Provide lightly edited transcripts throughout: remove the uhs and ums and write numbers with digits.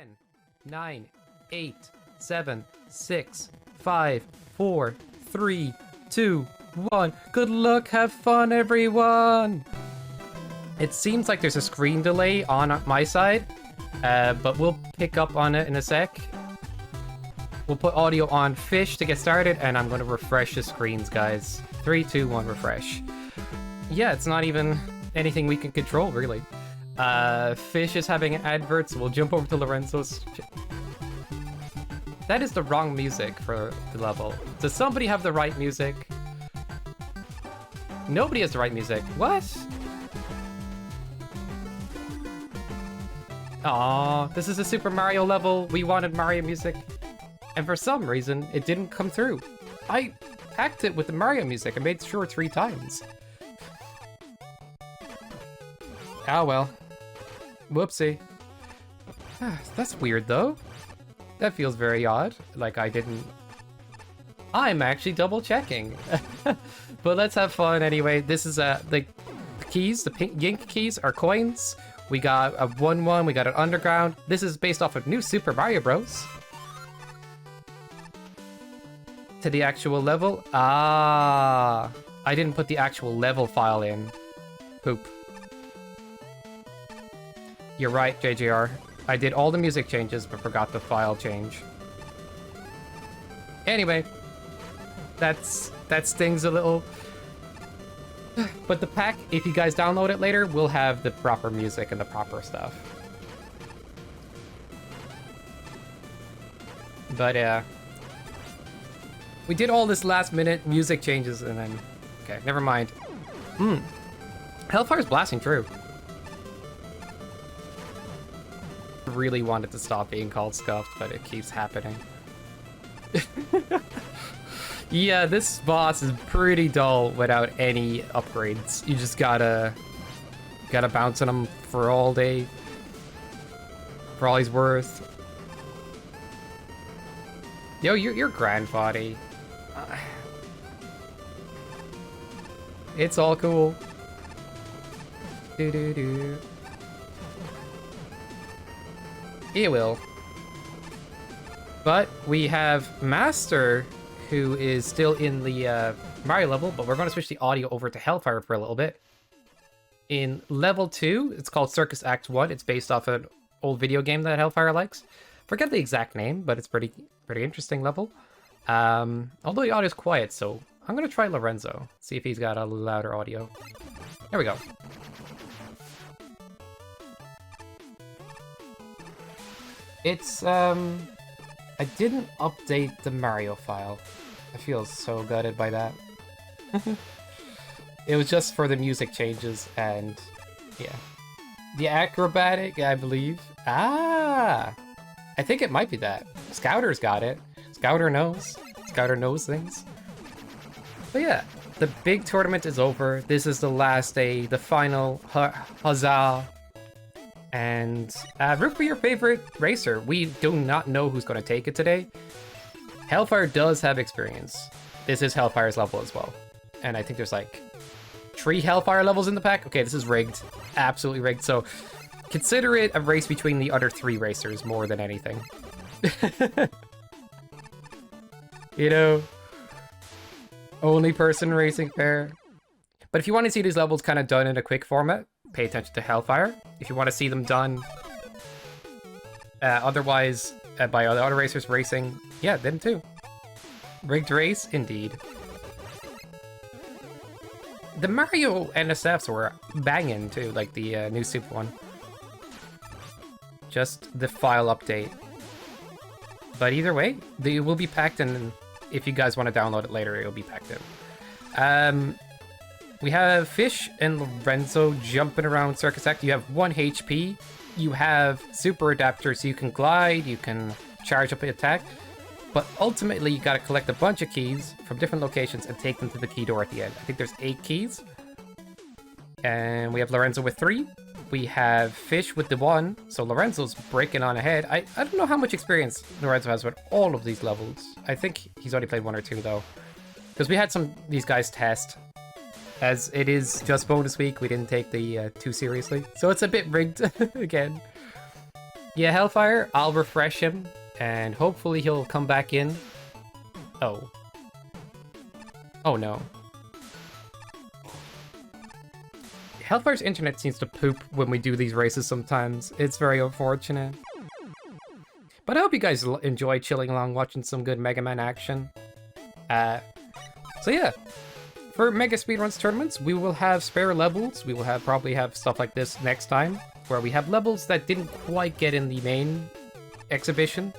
10, 9, 8, 7, 6, 5, 4, 3, 2, 1. Good luck, have fun, everyone! It seems like there's a screen delay on my side, but we'll pick up on it in a sec. We'll put audio on Fish to get started, and I'm going to refresh the screens, guys. 3, 2, 1, refresh. Yeah, it's not even anything we can control, really. Fish is having adverts. We'll jump over to Lorenzo's. That is the wrong music for the level. Does somebody have the right music? Nobody has the right music. What? Aww, this is a Super Mario level. We wanted Mario music. And for some reason, it didn't come through. I hacked it with the Mario music. I made sure 3 times. Ah, well. Whoopsie. That's weird, though. That feels very odd. Like I didn't... I'm actually double checking. But let's have fun anyway. This is the keys, the pink Yink keys are coins. We got a 1-1, we got an underground. This is based off of New Super Mario Bros. To the actual level. Ah, I didn't put the actual level file in. Poop. You're right, JJR. I did all the music changes, but forgot the file change. Anyway, that stings a little. But the pack, if you guys download it later, will have the proper music and the proper stuff. But yeah. We did all this last minute music changes and then... Okay, never mind. Hellfire's blasting through. Really wanted to stop being called scuffed, but it keeps happening. Yeah, this boss is pretty dull without any upgrades. You just gotta bounce on him for all day, for all he's worth. Yo, you're grandfatty. It's all cool. Do. It will. But we have Master, who is still in the Mario level, but we're going to switch the audio over to Hellfire for a little bit. In level 2, it's called Circus Act 1. It's based off an old video game that Hellfire likes. Forget the exact name, but it's pretty interesting level. Although the audio is quiet, so I'm going to try Lorenzo. See if he's got a louder audio. There we go. It's, I didn't update the Mario file. I feel so gutted by that. It was just for the music changes and, yeah. The acrobatic, I believe. Ah! I think it might be that. Scouter's got it. Scouter knows. Scouter knows things. But yeah, the big tournament is over. This is the last day, the final huzzah. And root for your favorite racer. We do not know who's going to take it today. Hellfire does have experience. This is Hellfire's level as well. And I think there's like 3 Hellfire levels in the pack. Okay, this is rigged. Absolutely rigged. So consider it a race between the other 3 racers more than anything. You know, only person racing pair. But if you want to see these levels kind of done in a quick format, pay attention to Hellfire. If you want to see them done otherwise by other racers racing, yeah, them too. Rigged race, indeed. The Mario NSFs were banging too, like the new Super one. Just the file update. But either way, they will be packed in. If you guys want to download it later, it'll be packed in. We have Fish and Lorenzo jumping around Circus Act. You have 1 HP. You have super adapters, so you can glide, you can charge up an attack. But ultimately, you gotta collect a bunch of keys from different locations and take them to the key door at the end. I think there's 8 keys. And we have Lorenzo with 3. We have Fish with the 1, so Lorenzo's breaking on ahead. I don't know how much experience Lorenzo has with all of these levels. I think he's only played 1 or 2, though. Because we had these guys test. As it is just bonus week, we didn't take the too seriously. So it's a bit rigged again. Yeah, Hellfire, I'll refresh him, and hopefully he'll come back in. Oh. Oh no. Hellfire's internet seems to poop when we do these races sometimes. It's very unfortunate. But I hope you guys enjoy chilling along watching some good Mega Man action. So yeah, for Mega Speedruns tournaments, we will have spare levels. We will probably have stuff like this next time, where we have levels that didn't quite get in the main exhibition,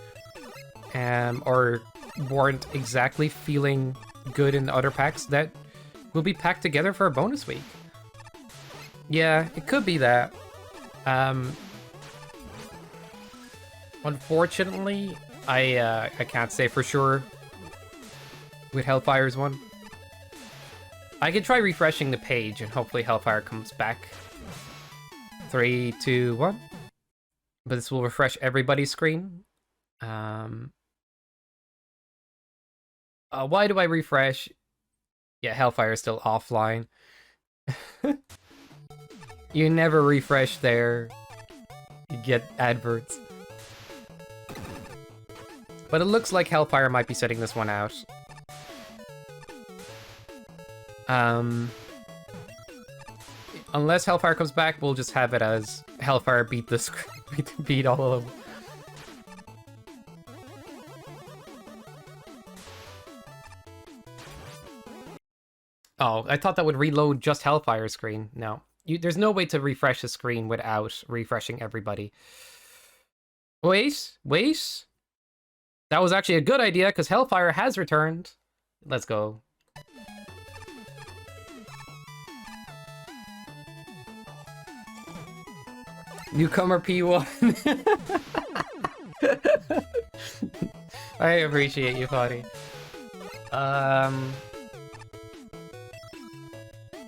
or weren't exactly feeling good in the other packs that will be packed together for a bonus week. Yeah, it could be that. Unfortunately, I can't say for sure with Hellfire's one. I could try refreshing the page and hopefully Hellfire comes back. 3, 2, 1. But this will refresh everybody's screen. Why do I refresh? Yeah, Hellfire is still offline. You never refresh there. You get adverts. But it looks like Hellfire might be setting this one out. Unless Hellfire comes back, we'll just have it as Hellfire beat the beat all of them. Oh, I thought that would reload just Hellfire's screen. No. There's no way to refresh the screen without refreshing everybody. Wait. That was actually a good idea, because Hellfire has returned. Let's go. Newcomer P1. I appreciate you, Foddy.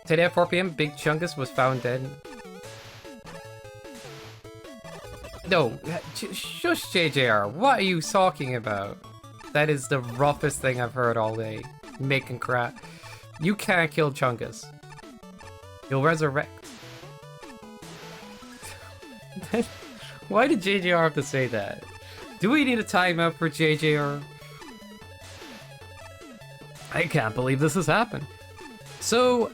Today at 4 p.m., Big Chungus was found dead. No, shush, JJR. What are you talking about? That is the roughest thing I've heard all day. Making crap. You can't kill Chungus. You'll resurrect. Why did JJR have to say that? Do we need a timeout for JJR? I can't believe this has happened. So,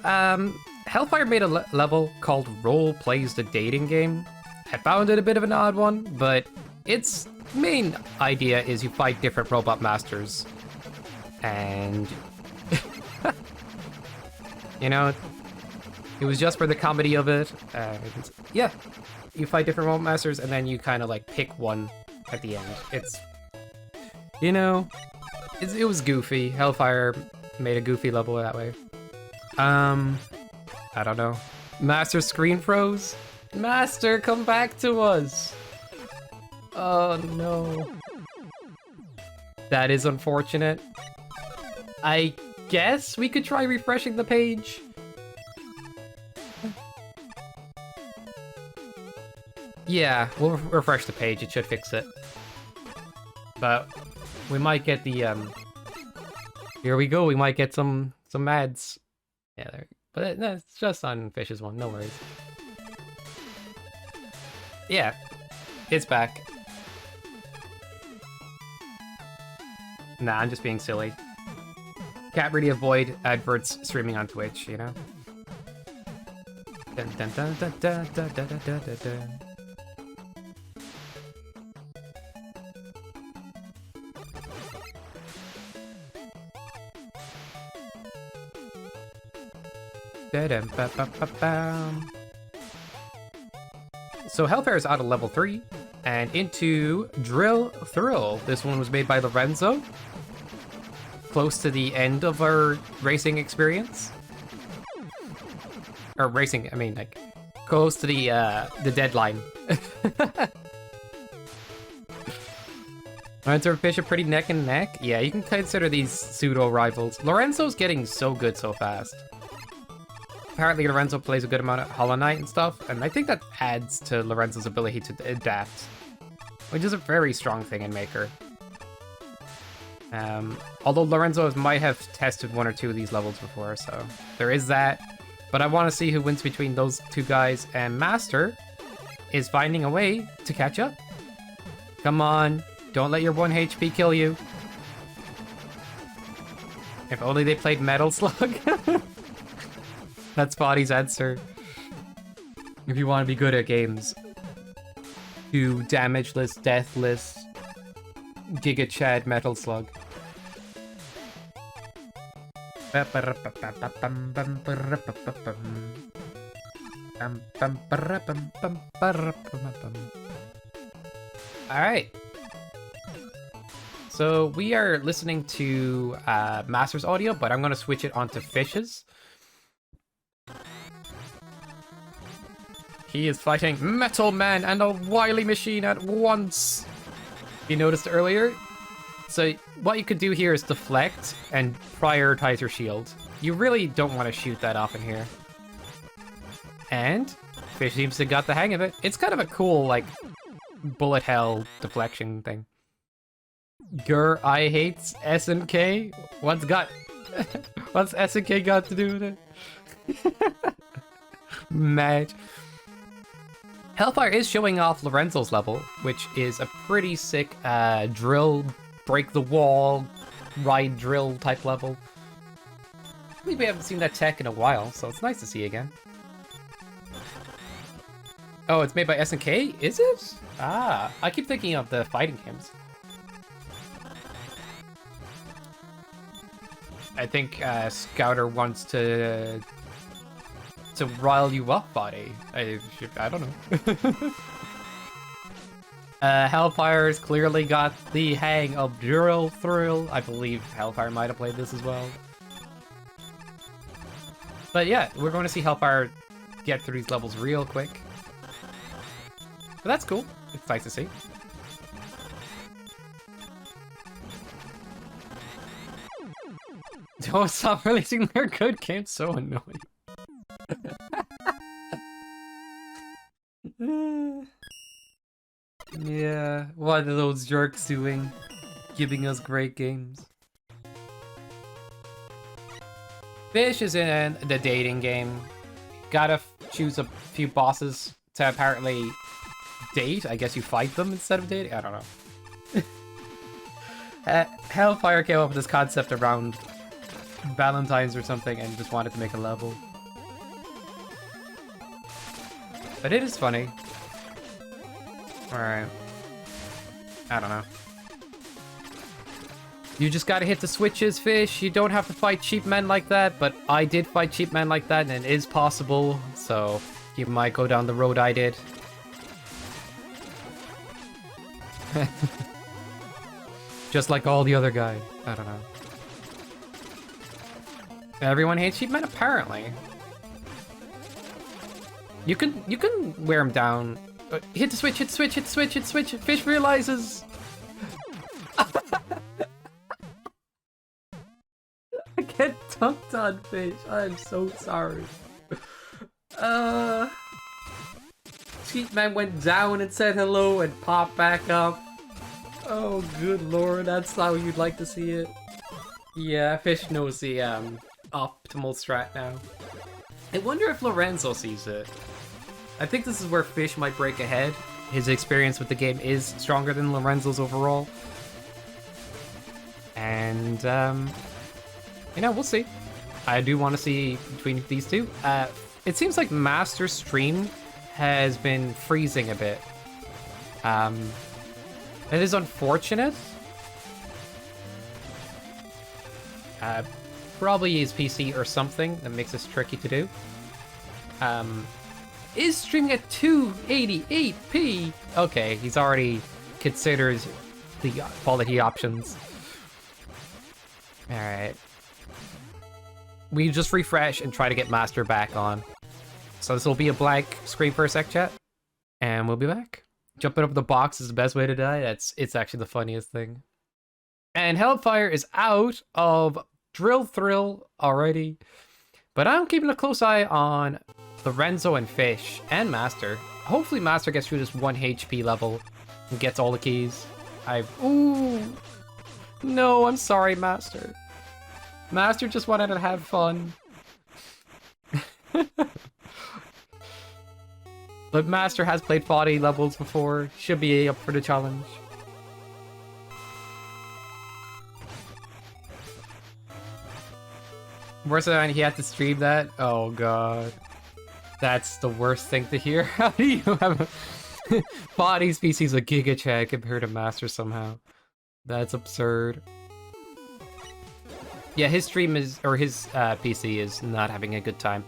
Hellfire made a level called Role Plays the Dating Game. I found it a bit of an odd one, but its main idea is you fight different robot masters. And... you know, it was just for the comedy of it. Yeah, you fight different robot masters, and then you kind of like pick one at the end. It's... you know, it was goofy. Hellfire made a goofy level that way. I don't know. Master screen froze? Master, come back to us! Oh no. That is unfortunate. I guess we could try refreshing the page. Yeah, we'll refresh the page, it should fix it. But we might get the, here we go, we might get some ads. Yeah, there. But no, it's just on Fish's one, no worries. Yeah, it's back. Nah, I'm just being silly. Can't really avoid adverts streaming on Twitch, you know? Dun, dun, dun, dun, dun, dun, dun, dun, dun, dun. So Hellfire is out of level 3 and into Drill Thrill. This one was made by Lorenzo. Close to the end of our racing experience. Or racing, I mean, like, close to the deadline. Lorenzo and Fish are pretty neck and neck. Yeah, you can consider these pseudo-rivals. Lorenzo's getting so good so fast. Apparently Lorenzo plays a good amount of Hollow Knight and stuff, and I think that adds to Lorenzo's ability to adapt, which is a very strong thing in Maker. Although Lorenzo might have tested 1 or 2 of these levels before, so there is that. But I want to see who wins between those two guys, and Master is finding a way to catch up. Come on. Don't let your 1 HP kill you. If only they played Metal Slug. That's Body's answer. If you want to be good at games. Do damageless, deathless, Giga Chad Metal Slug. Alright. So we are listening to Master's audio, but I'm going to switch it onto Fish's. He is fighting Metal Man and a Wily Machine at once. You noticed earlier? So what you could do here is deflect and prioritize your shield. You really don't want to shoot that off in here. And Fish seems to have got the hang of it. It's kind of a cool, like, bullet hell deflection thing. Grr, I hates SNK? What's SNK got to do with it? Mad. Hellfire is showing off Lorenzo's level, which is a pretty sick drill, break the wall, ride drill type level. I believe we haven't seen that tech in a while, so it's nice to see again. Oh, it's made by SNK? Is it? Ah, I keep thinking of the fighting games. I think Scouter wants to rile you up, Body. I don't know. Hellfire's clearly got the hang of Drill Thrill. I believe Hellfire might have played this as well. But yeah, we're going to see Hellfire get through these levels real quick. But that's cool. It's nice to see. Don't stop releasing their good games. So annoying. Yeah, what are those jerks doing? Giving us great games. Fish is in the dating game. Gotta choose a few bosses to apparently date. I guess you fight them instead of dating? I don't know. Hellfire came up with this concept around Valentine's or something and just wanted to make a level. But it is funny. Alright. I don't know. You just gotta hit the switches, Fish. You don't have to fight cheap men like that, but I did fight cheap men like that, and it is possible, so you might go down the road I did. Just like all the other guys. I don't know. Everyone hates cheap men, apparently. You can wear him down. Hit the switch, hit the switch, hit the switch, hit the switch. Fish realizes. I get dunked on, Fish. I'm so sorry. Cheap man went down and said hello and popped back up. Oh, good lord, that's how you'd like to see it. Yeah, Fish knows the optimal strat now. I wonder if Lorenzo sees it. I think this is where Fish might break ahead. His experience with the game is stronger than Lorenzo's overall. And, you know, we'll see. I do want to see between these two. It seems like Master's stream has been freezing a bit. It is unfortunate. Probably his PC or something that makes this tricky to do. Is streaming at 288p. Okay, he's already considered the quality options. Alright. We just refresh and try to get Master back on. So this will be a blank screen for a sec, chat. And we'll be back. Jumping over the box is the best way to die. It's actually the funniest thing. And Hellfire is out of Drill Thrill already. But I'm keeping a close eye on Lorenzo and Fish and Master. Hopefully Master gets through this 1 HP level and gets all the keys. Ooh. No, I'm sorry, Master. Master just wanted to have fun. But Master has played 40 levels before. Should be up for the challenge. Warsaw, he had to stream that? Oh god. That's the worst thing to hear. How do you have a body species of Giga Chad compared to Master somehow? That's absurd. Yeah, his stream is, or his PC is not having a good time.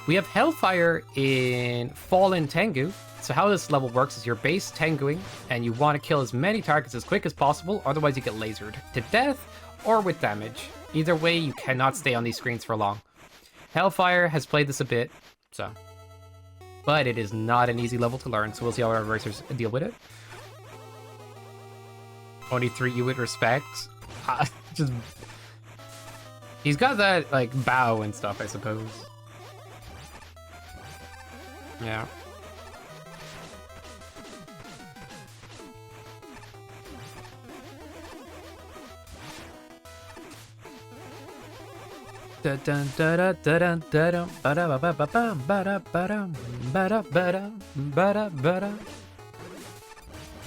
We have Hellfire in Fallen Tengu. So how this level works is you're base Tenguing, and you want to kill as many targets as quick as possible, otherwise you get lasered to death or with damage. Either way, you cannot stay on these screens for long. Hellfire has played this a bit, so. But it is not an easy level to learn, so we'll see how our racers deal with it. Only 3 you would respect. Just... He's got that, like, bow and stuff, I suppose. Yeah.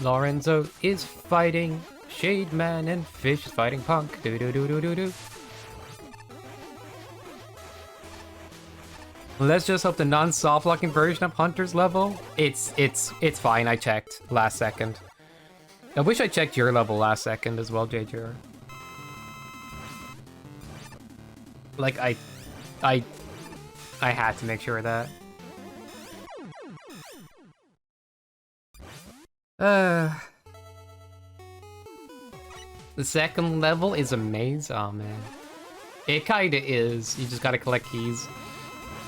Lorenzo is fighting Shade Man and Fish is fighting Punk. Do do do do do do. Let's just hope the non-soft locking version of Hunter's level. It's fine. I checked last second. I wish I checked your level last second as well, JJR. Like I had to make sure of that. The second level is a maze. Oh man, it kinda is. You just gotta collect keys.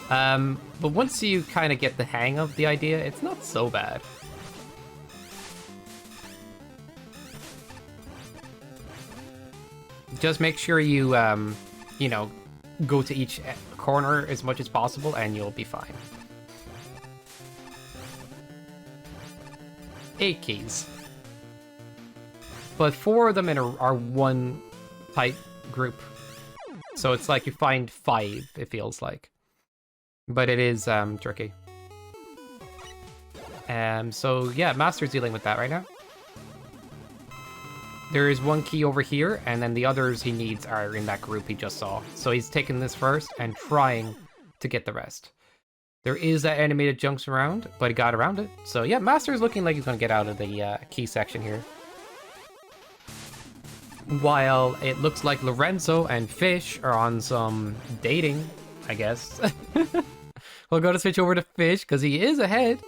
But once you kind of get the hang of the idea, it's not so bad. Just make sure you, you know, go to each corner as much as possible and you'll be fine. 8 keys. But 4 of them are one type group. So it's like you find 5, it feels like. But it is tricky. So yeah, Master's dealing with that right now. There is 1 key over here, and then the others he needs are in that group he just saw. So he's taking this first and trying to get the rest. There is that animated jumps around, but he got around it. So yeah, Master's looking like he's gonna get out of the key section here. While it looks like Lorenzo and Fish are on some dating, I guess. We'll go to switch over to Fish, because he is ahead.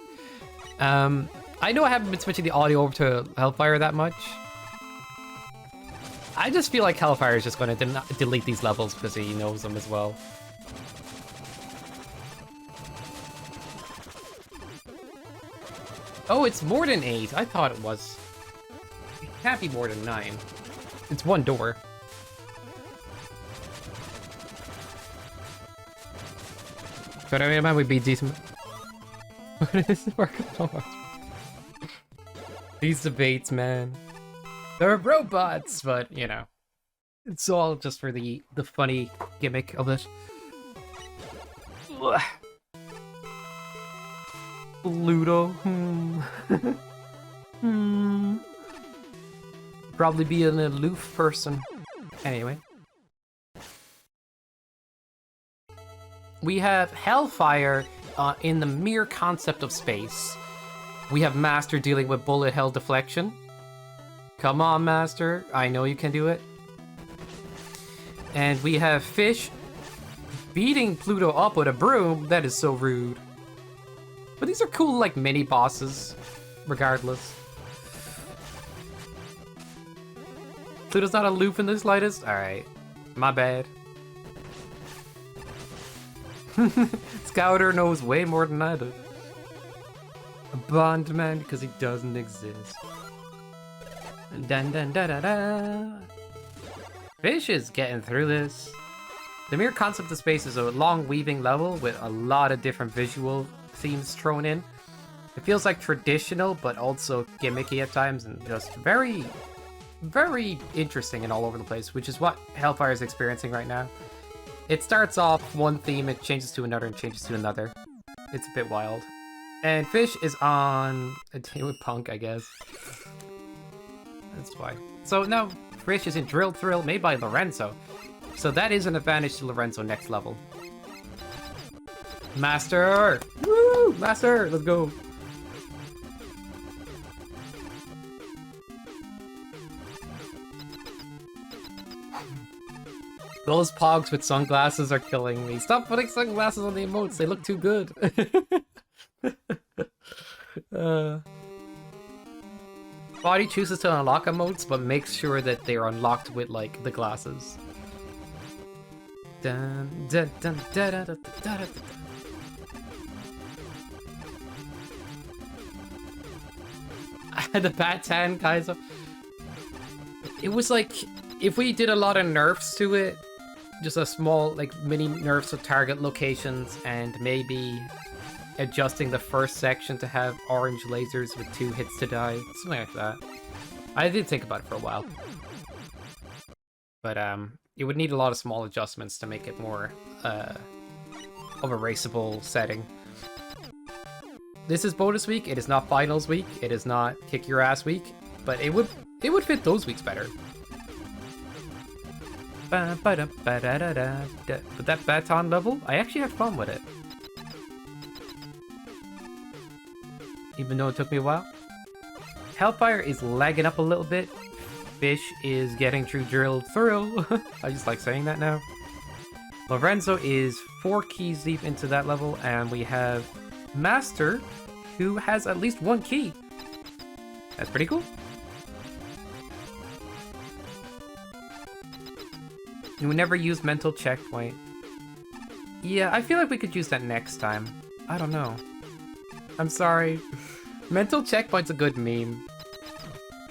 I know I haven't been switching the audio over to Hellfire that much. I just feel like Hellfire is just going to delete these levels because he knows them as well. Oh, it's more than 8. I thought it was. It can't be more than 9. It's 1 door. But I mean, it might be decent. But it's working so much. These debates, man. They're robots, but, you know. It's all just for the funny gimmick of it. Ugh. Ludo. Probably be an aloof person. Anyway. We have Hellfire in the mere concept of space. We have Master dealing with bullet hell deflection. Come on, Master. I know you can do it. And we have Fish beating Pluto up with a broom. That is so rude. But these are cool, like, mini-bosses, regardless. Pluto's not aloof in the slightest? Alright. My bad. Scouter knows way more than I do. A bondman because he doesn't exist. Dun dun da da da. Fish is getting through this. The mere concept of space is a long weaving level with a lot of different visual themes thrown in. It feels like traditional, but also gimmicky at times, and just very, very interesting and all over the place, which is what Hellfire is experiencing right now. It starts off one theme, it changes to another, and changes to another. It's a bit wild. And Fish is on a team with Punk, I guess. That's why. So now Fish is in Drill Thrill, made by Lorenzo. So that is an advantage to Lorenzo next level. Master! Woo! Master! Let's go! Those pogs with sunglasses are killing me. Stop putting sunglasses on the emotes. They look too good. Body chooses to unlock emotes, but makes sure that they're unlocked with, like, the glasses. Dun, dun, dun, dun, dun, dun, dun, dun. I had the Bat-Tan Kaiser. It was like, if we did a lot of nerfs to it, just a small, like, mini nerfs of target locations, and maybe adjusting the first section to have orange lasers with 2 hits to die, something like that. I did think about it for a while. But, it would need a lot of small adjustments to make it more, of a raceable setting. This is bonus week, it is not finals week, it is not kick your ass week, but it would fit those weeks better. But that baton level, I actually had fun with it. Even though it took me a while. Hellfire is lagging up a little bit. Fish is getting drilled through. I just like saying that now. Lorenzo is 4 keys deep into that level, and we have Master, who has at least 1 key. That's pretty cool. You would never use mental checkpoint. Yeah, I feel like we could use that next time. I don't know. I'm sorry. Mental checkpoint's a good meme.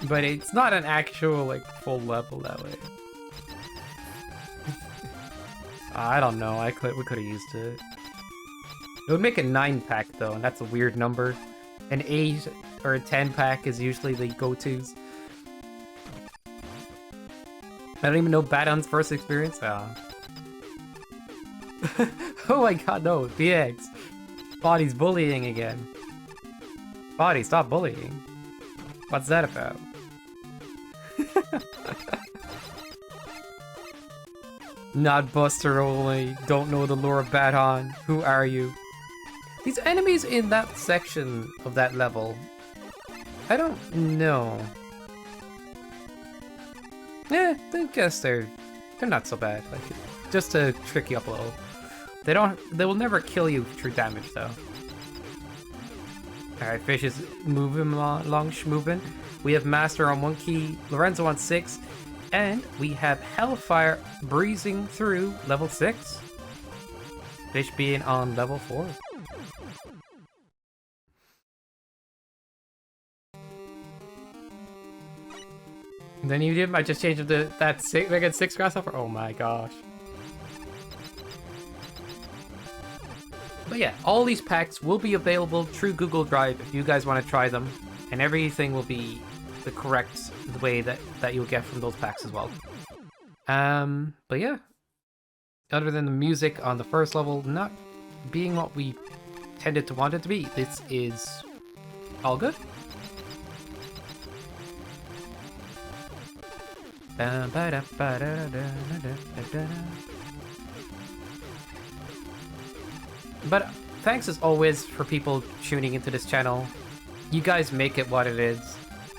But it's not an actual, like, full level that way. I don't know, we could have used it. It would make a 9-pack though, and that's a weird number. An 8 or a 10-pack is usually the go-tos. I don't even know Badon's first experience. Oh. Oh my god, no, BX. Body's bullying again. Body, stop bullying. What's that about? Not Buster only. Don't know the lore of Badon. Who are you? These enemies in that section of that level, I don't know. I guess they're not so bad. Like, just to trick you up a little. They will never kill you through damage though. Alright, Fish is moving along, schmoving. We have Master on 1 key, Lorenzo on 6, and we have Hellfire breezing through level 6. Fish being on level 4. And then you did, I just changed it to that 6, I get 6 grasshopper. Oh my gosh. But yeah, all these packs will be available through Google Drive if you guys want to try them, and everything will be the correct way that you'll get from those packs as well. But yeah, other than the music on the first level not being what we tended to want it to be, this is all good. But thanks as always for people tuning into this channel. You guys make it what it is.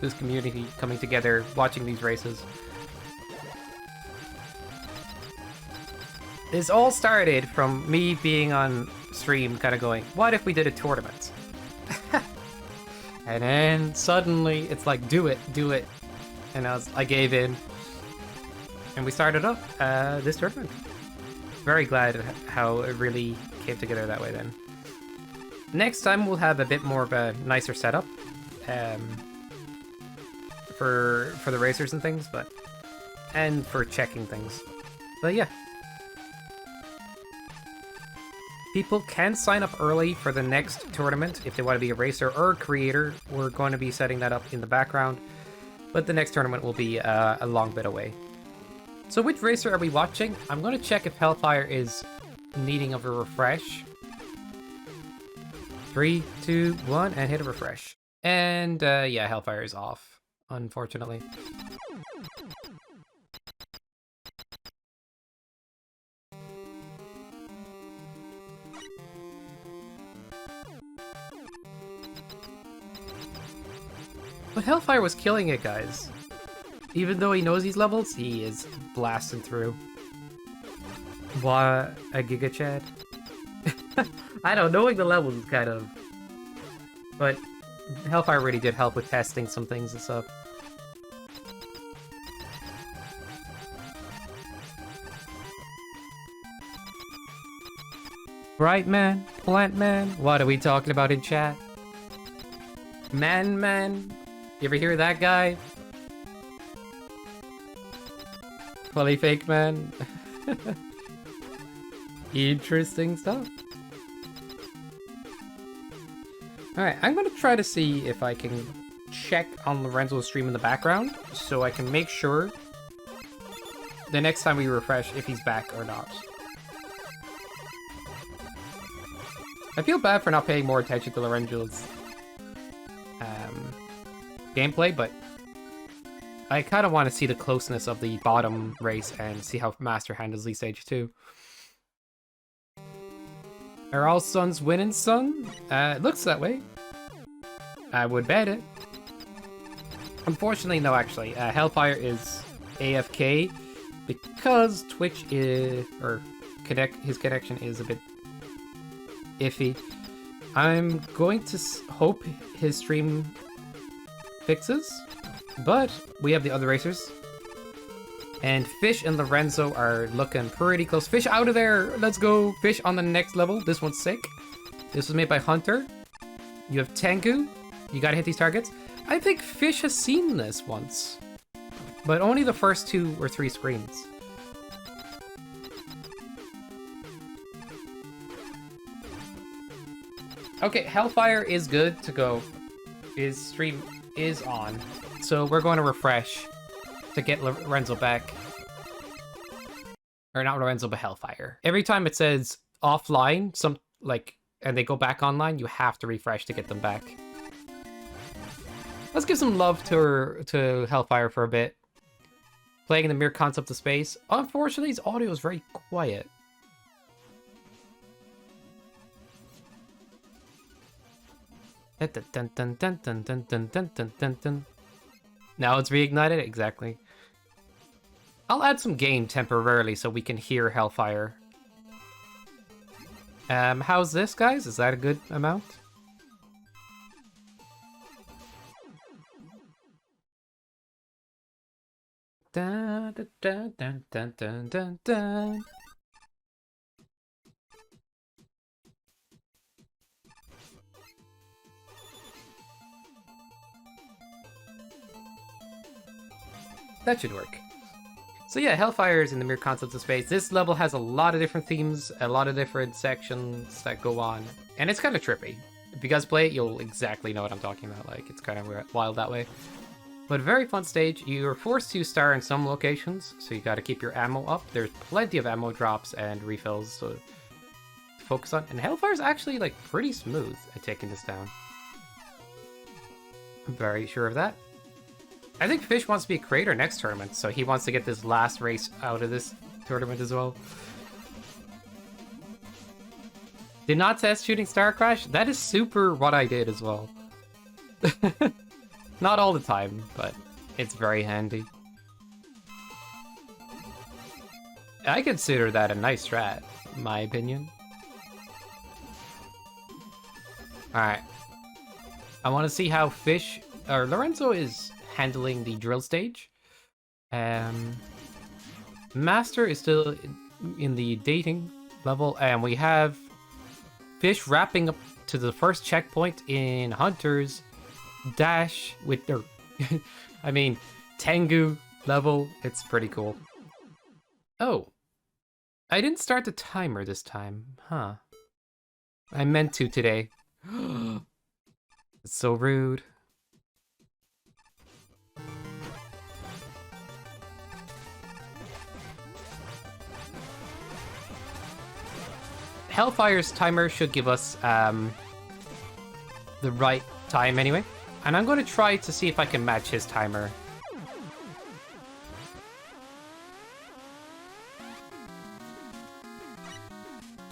This community coming together, watching these races. This all started from me being on stream kind of going, what if we did a tournament? And then suddenly it's like, do it. And I gave in. And we started up this tournament. Very glad how it really came together that way then. Next time we'll have a bit more of a nicer setup for the racers and things, and for checking things. But yeah. People can sign up early for the next tournament if they want to be a racer or a creator. We're going to be setting that up in the background, but the next tournament will be a long bit away. So which racer are we watching? I'm going to check if Hellfire is needing of a refresh. 3, 2, 1, and hit a refresh. And yeah, Hellfire is off, unfortunately. But Hellfire was killing it, guys. Even though he knows these levels, he is blasting through. What a Giga Chad. I don't know, knowing the levels is kind of... But Hellfire really did help with testing some things and stuff. Bright man, plant man, what are we talking about in chat? Man. You ever hear that guy? Fully fake man. Interesting stuff. Alright, I'm gonna try to see if I can check on Lorenzo's stream in the background so I can make sure the next time we refresh if he's back or not. I feel bad for not paying more attention to Lorenzo's gameplay, but I kind of want to see the closeness of the bottom race and see how Master handles these stage 2. Are all Suns winning, son? It looks that way. I would bet it. Unfortunately, no, actually. Hellfire is AFK because Twitch is... or his connection is a bit iffy. I'm going to hope his stream fixes, but we have the other racers. And Fish and Lorenzo are looking pretty close. Fish out of there! Let's go! Fish on the next level. This one's sick. This was made by Hunter. You have Tengu. You gotta hit these targets. I think Fish has seen this once, but only the first 2 or 3 screens. Okay, Hellfire is good to go. His stream is on. So we're going to refresh to get Lorenzo back. Or not Lorenzo, but Hellfire. Every time it says offline, and they go back online, you have to refresh to get them back. Let's give some love to Hellfire for a bit. Playing in the mere concept of space. Unfortunately, his audio is very quiet. Now it's reignited? Exactly. I'll add some gain temporarily so we can hear Hellfire. How's this, guys? Is that a good amount? Dun, dun, dun, dun, dun, dun, dun, dun. That should work. So yeah, Hellfire is in the mere concept of space. This level has a lot of different themes, a lot of different sections that go on, and it's kind of trippy. If you guys play it, you'll exactly know what I'm talking about. Like, it's kind of wild that way. But very fun stage. You're forced to star in some locations, so you gotta keep your ammo up. There's plenty of ammo drops and refills to focus on. And Hellfire's actually, like, pretty smooth at taking this down. I'm very sure of that. I think Fish wants to be a creator next tournament, so he wants to get this last race out of this tournament as well. Did not test shooting Star Crash? That is super what I did as well. Not all the time, but it's very handy. I consider that a nice strat, in my opinion. Alright. I want to see how Lorenzo is handling the drill stage. Master is still in the dating level, and we have Fish wrapping up to the first checkpoint in Hunter's dash with their I mean Tengu level. It's pretty cool. Oh, I didn't start the timer this time, huh? I meant to today. It's so rude. Hellfire's timer should give us the right time anyway. And I'm going to try to see if I can match his timer.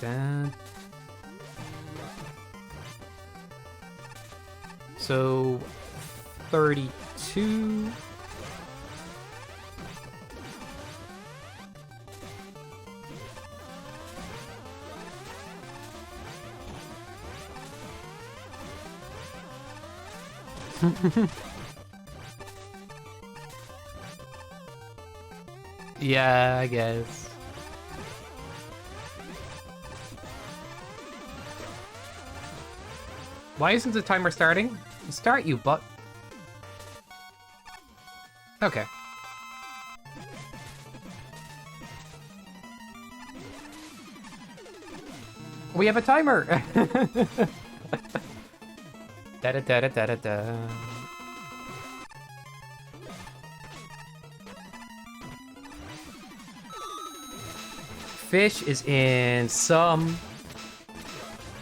Dun. So, 32. Yeah, I guess. Why isn't the timer starting? Start, you butt. Okay. We have a timer! Da da da da da da da. Fish is in some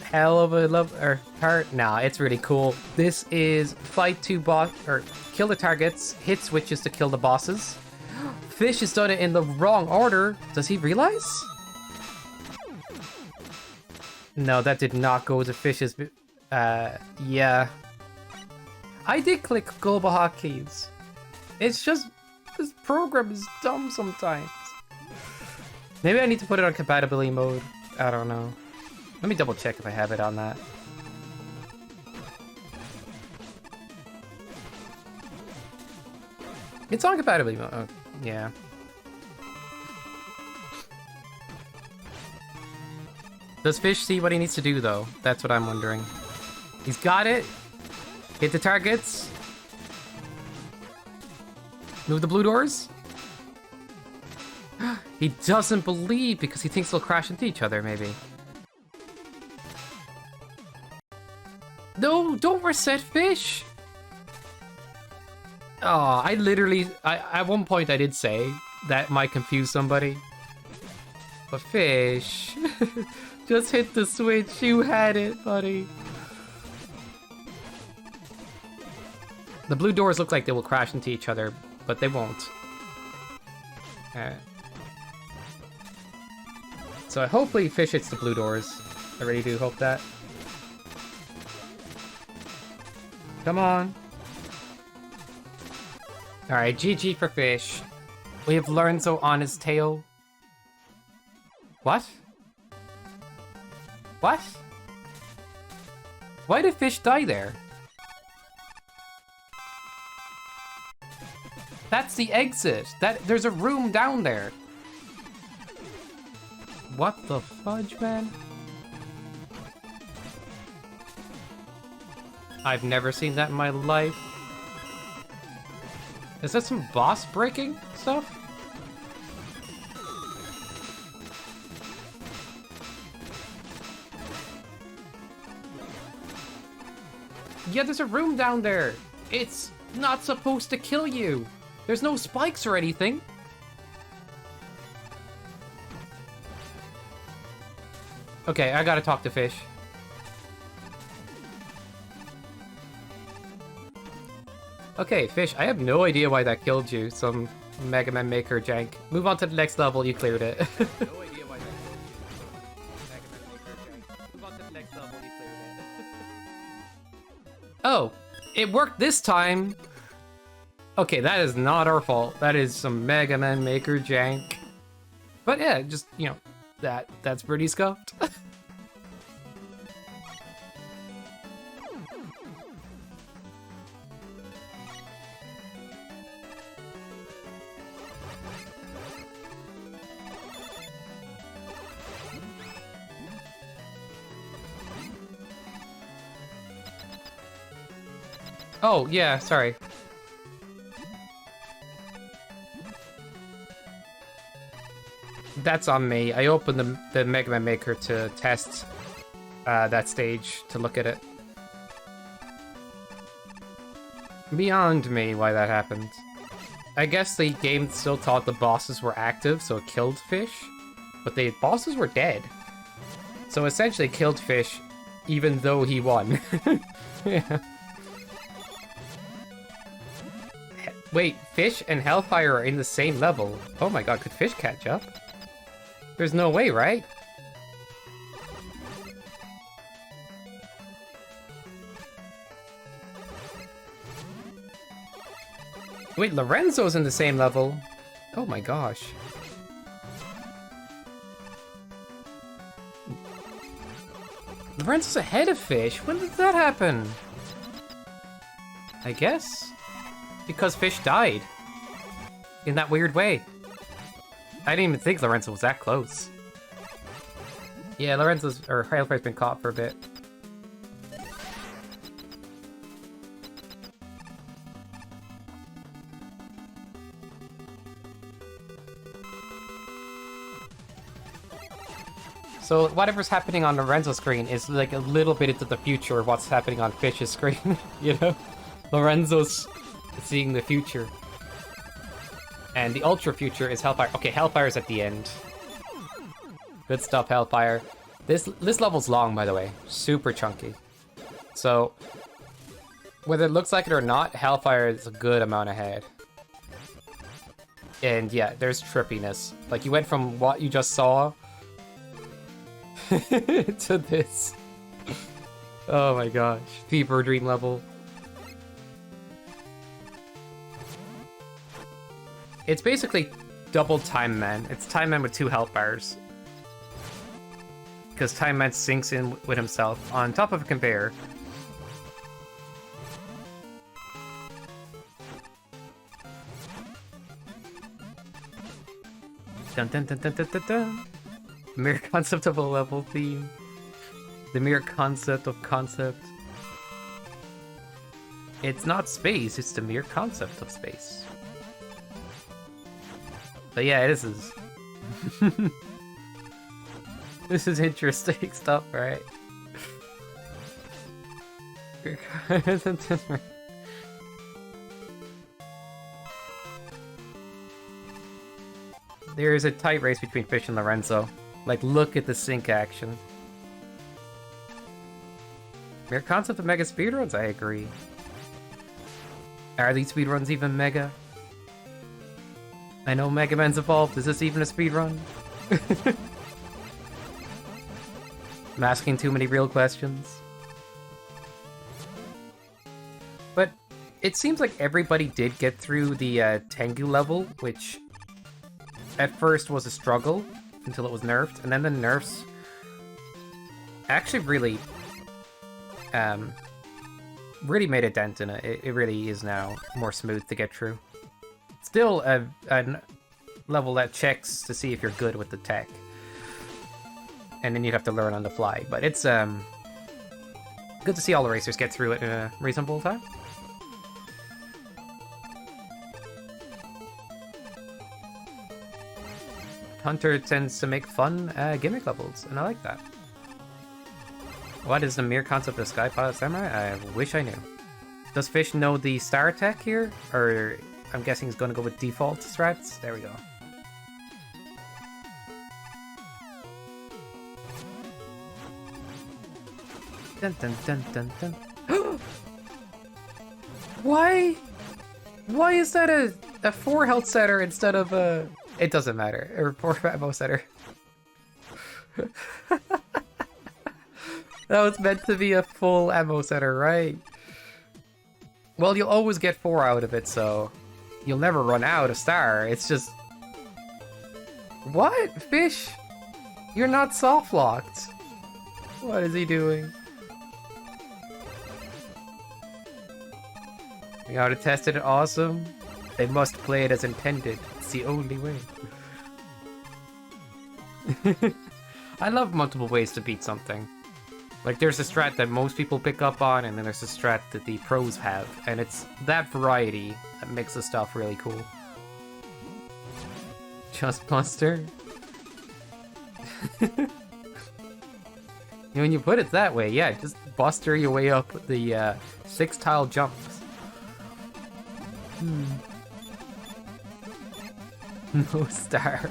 hell of a love or part. Nah, it's really cool. This is fight two boss or kill the targets, hit switches to kill the bosses. Fish has done it in the wrong order. Does he realize? No, that did not go to Fish's. Yeah. I did click global hotkeys. It's just this program is dumb sometimes. Maybe I need to put it on compatibility mode. I don't know. Let me double check if I have it on that. It's on compatibility mode. Oh, yeah. Does Fish see what he needs to do, though? That's what I'm wondering. He's got it. Hit the targets. Move the blue doors. He doesn't believe because he thinks they'll crash into each other, maybe. No, don't reset Fish. Oh, I literally... at one point I did say that might confuse somebody. But Fish... just hit the switch. You had it, buddy. The blue doors look like they will crash into each other, but they won't. Alright. So hopefully Fish hits the blue doors. I really do hope that. Come on. Alright, GG for Fish. We have Lorenzo on his tail. What? What? Why did Fish die there? That's the exit. There's a room down there. What the fudge, man? I've never seen that in my life. Is that some boss breaking stuff? Yeah, there's a room down there. It's not supposed to kill you. There's no spikes or anything. Okay, I gotta talk to Fish. Okay, Fish, I have no idea why that killed you. Some Mega Man Maker jank. Move on to the next level, you cleared it. No idea why that killed you. Mega Man Maker jank. Move on to the next level, you cleared it. Oh, it worked this time. Okay, that is not our fault. That is some Mega Man Maker jank. But yeah, just, you know, that's pretty scuffed. Oh, yeah, sorry. That's on me. I opened the Mega Man Maker to test that stage, to look at it. Beyond me why that happened. I guess the game still thought the bosses were active, so it killed Fish. But the bosses were dead. So essentially killed Fish, even though he won. Yeah. Wait, Fish and Hellfire are in the same level. Oh my god, could Fish catch up? There's no way, right? Wait, Lorenzo's in the same level? Oh my gosh. Lorenzo's ahead of Fish? When did that happen? I guess? Because Fish died. In that weird way. I didn't even think Lorenzo was that close. Yeah, Hellfire's been caught for a bit. So whatever's happening on Lorenzo's screen is like a little bit into the future of what's happening on Fish's screen, you know? Lorenzo's seeing the future. And the ultra future is Hellfire. Okay, Hellfire's at the end. Good stuff, Hellfire. This level's long, by the way. Super chunky. So, whether it looks like it or not, Hellfire is a good amount ahead. And yeah, there's trippiness. Like, you went from what you just saw to this. Oh my gosh. Fever Dream level. It's basically double Time Man. It's Time Man with 2 health bars. Because Time Man sinks in with himself on top of a conveyor. Dun dun dun dun dun dun dun. Mere concept of a level theme. The mere concept of concept. It's not space, it's the mere concept of space. But yeah, this is... this is interesting stuff, right? There's a tight race between Fish and Lorenzo. Like, look at the sync action. Mere concept of mega speedruns? I agree. Are these speedruns even mega? I know Mega Man's evolved. Is this even a speedrun? I'm asking too many real questions. But it seems like everybody did get through the Tengu level, which at first was a struggle until it was nerfed, and then the nerfs actually really really made a dent in it. It really is now more smooth to get through. Still a level that checks to see if you're good with the tech, and then you'd have to learn on the fly. But it's good to see all the racers get through it in a reasonable time. Hunter tends to make fun gimmick levels, and I like that. What is the mere concept of Sky Pilot Samurai? I wish I knew. Does Fish know the star attack here? Or I'm guessing he's gonna go with default strats? There we go. Dun dun dun dun dun. Why? Why is that a 4 health setter instead of a... It doesn't matter. Or 4 ammo setter. That was meant to be a full ammo setter, right? Well, you'll always get 4 out of it, so you'll never run out of star. It's just... What? Fish? You're not soft locked. What is he doing? You gotta test it, awesome. They must play it as intended. It's the only way. I love multiple ways to beat something. Like, there's a strat that most people pick up on, and then there's a strat that the pros have. And it's that variety that makes the stuff really cool. Just Buster. When you put it that way, yeah, just Buster your way up the 6-tile jumps. No star.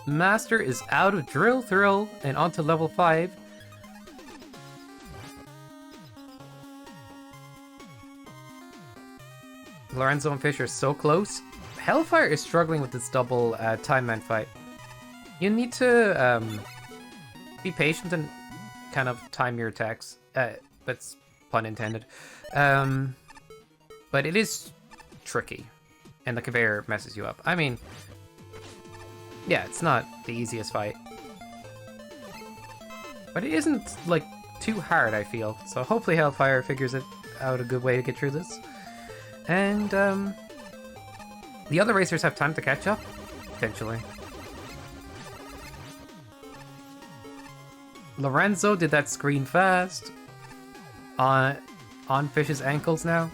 Master is out of Drill Thrill and onto level 5. Lorenzo and Fish are so close. Hellfire is struggling with this double Time Man fight. You need to be patient and kind of time your attacks. That's pun intended. But it is tricky, and the conveyor messes you up. I mean, yeah, it's not the easiest fight. But it isn't, like, too hard, I feel. So hopefully Hellfire figures it out a good way to get through this. And, the other racers have time to catch up, potentially. Lorenzo did that screen fast. On Fish's ankles now.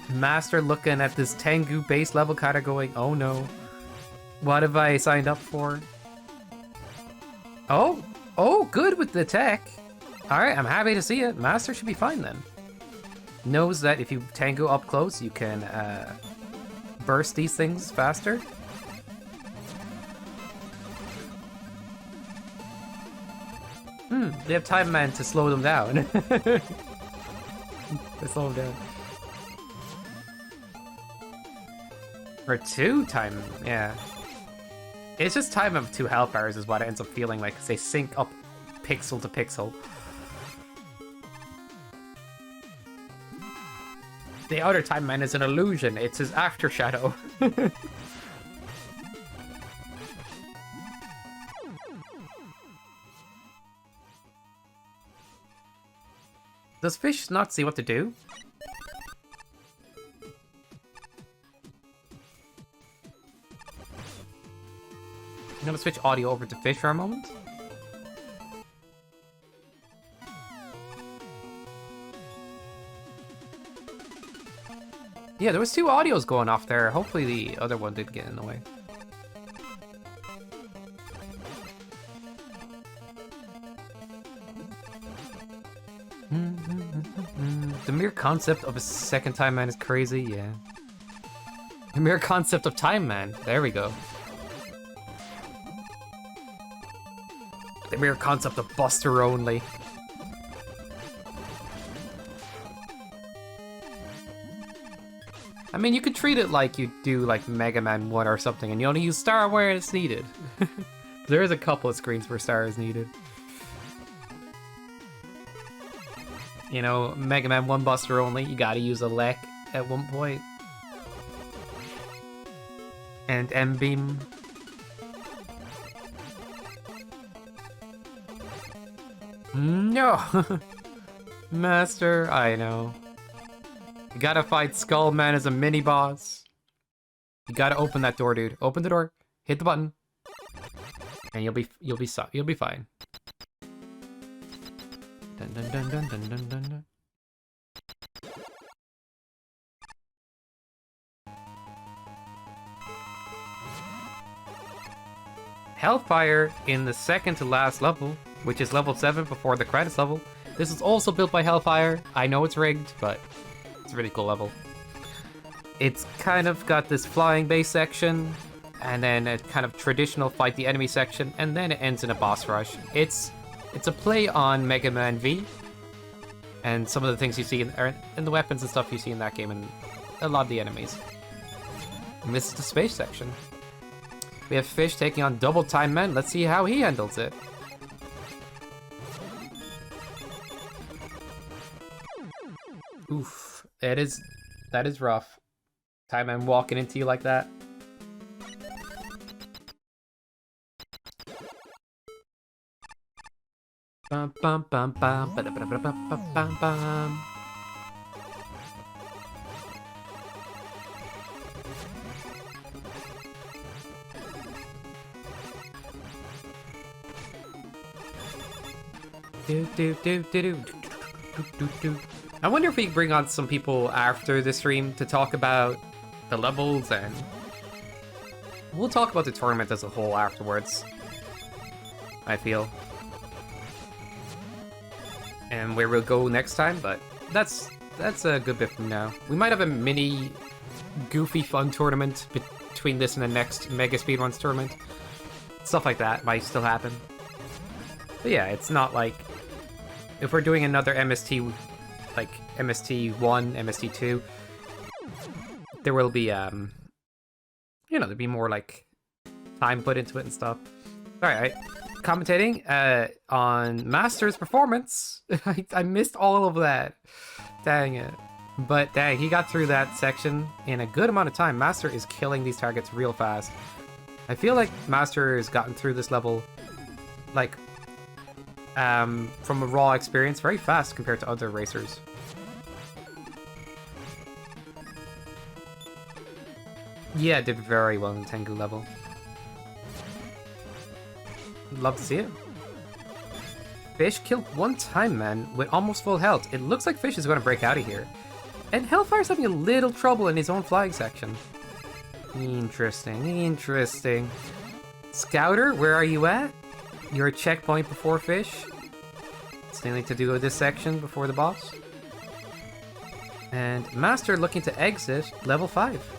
Master looking at this Tengu base level, kind of going, oh no. What have I signed up for? Oh, good with the tech. Alright, I'm happy to see it. Master should be fine then. Knows that if you Tengu up close, you can burst these things faster. They have Time Man to slow them down. To slow them down. Or 2 time, yeah. It's just time of 2 Hellfires is what it ends up feeling like, because they sync up pixel to pixel. The other Time Man is an illusion, it's his after shadow. Does Fish not see what to do? I'm gonna switch audio over to Fish for a moment. Yeah, there was 2 audios going off there. Hopefully the other one didn't get in the way. The mere concept of a second Time Man is crazy, yeah. The mere concept of Time Man, there we go. The mere concept of Buster only. I mean, you could treat it like you do like Mega Man 1 or something, and you only use Star where it's needed. There is a couple of screens where Star is needed. You know, Mega Man 1 Buster only, you gotta use a Lek at one point. And M-Beam. No! Master, I know. You gotta fight Skullman as a mini-boss. You gotta open that door, dude. Open the door, hit the button, and you'll be fine. Dun, dun, dun, dun, dun, dun, dun, dun. Hellfire in the second to last level, which is level 7 before the credits level. This is also built by Hellfire. I know it's rigged, but it's a really cool level. It's kind of got this flying base section, and then a kind of traditional fight the enemy section, and then it ends in a boss rush. It's a play on Mega Man V, and some of the things you see in the weapons and stuff you see in that game, and a lot of the enemies. And this is the space section. We have Fish taking on double Time Man. Let's see how he handles it. Oof, that is rough. Time Man walking into you like that. Bum bum bum bum ba da ba da ba bum bum. I wonder if we can bring on some people after the stream to talk about the levels, and we'll talk about the tournament as a whole afterwards, I feel. And where we'll go next time, but that's a good bit from now. We might have a mini goofy fun tournament between this and the next Mega Speedruns tournament. Stuff like that might still happen. But yeah, it's not like if we're doing another MST like MST1, MST2, there will be, there'll be more, like, time put into it and stuff. Alright, commentating on Master's performance. I missed all of that. Dang it. But dang, he got through that section in a good amount of time. Master is killing these targets real fast. I feel like Master has gotten through this level, like, from a raw experience very fast compared to other racers. Yeah, did very well in the Tengu level. Love to see it. Fish killed one time, man, with almost full health. It looks like Fish is going to break out of here. And Hellfire's having a little trouble in his own flying section. Interesting, interesting. Scouter, where are you at? You're a checkpoint before Fish. Still need to do this section before the boss. And Master looking to exit level 5.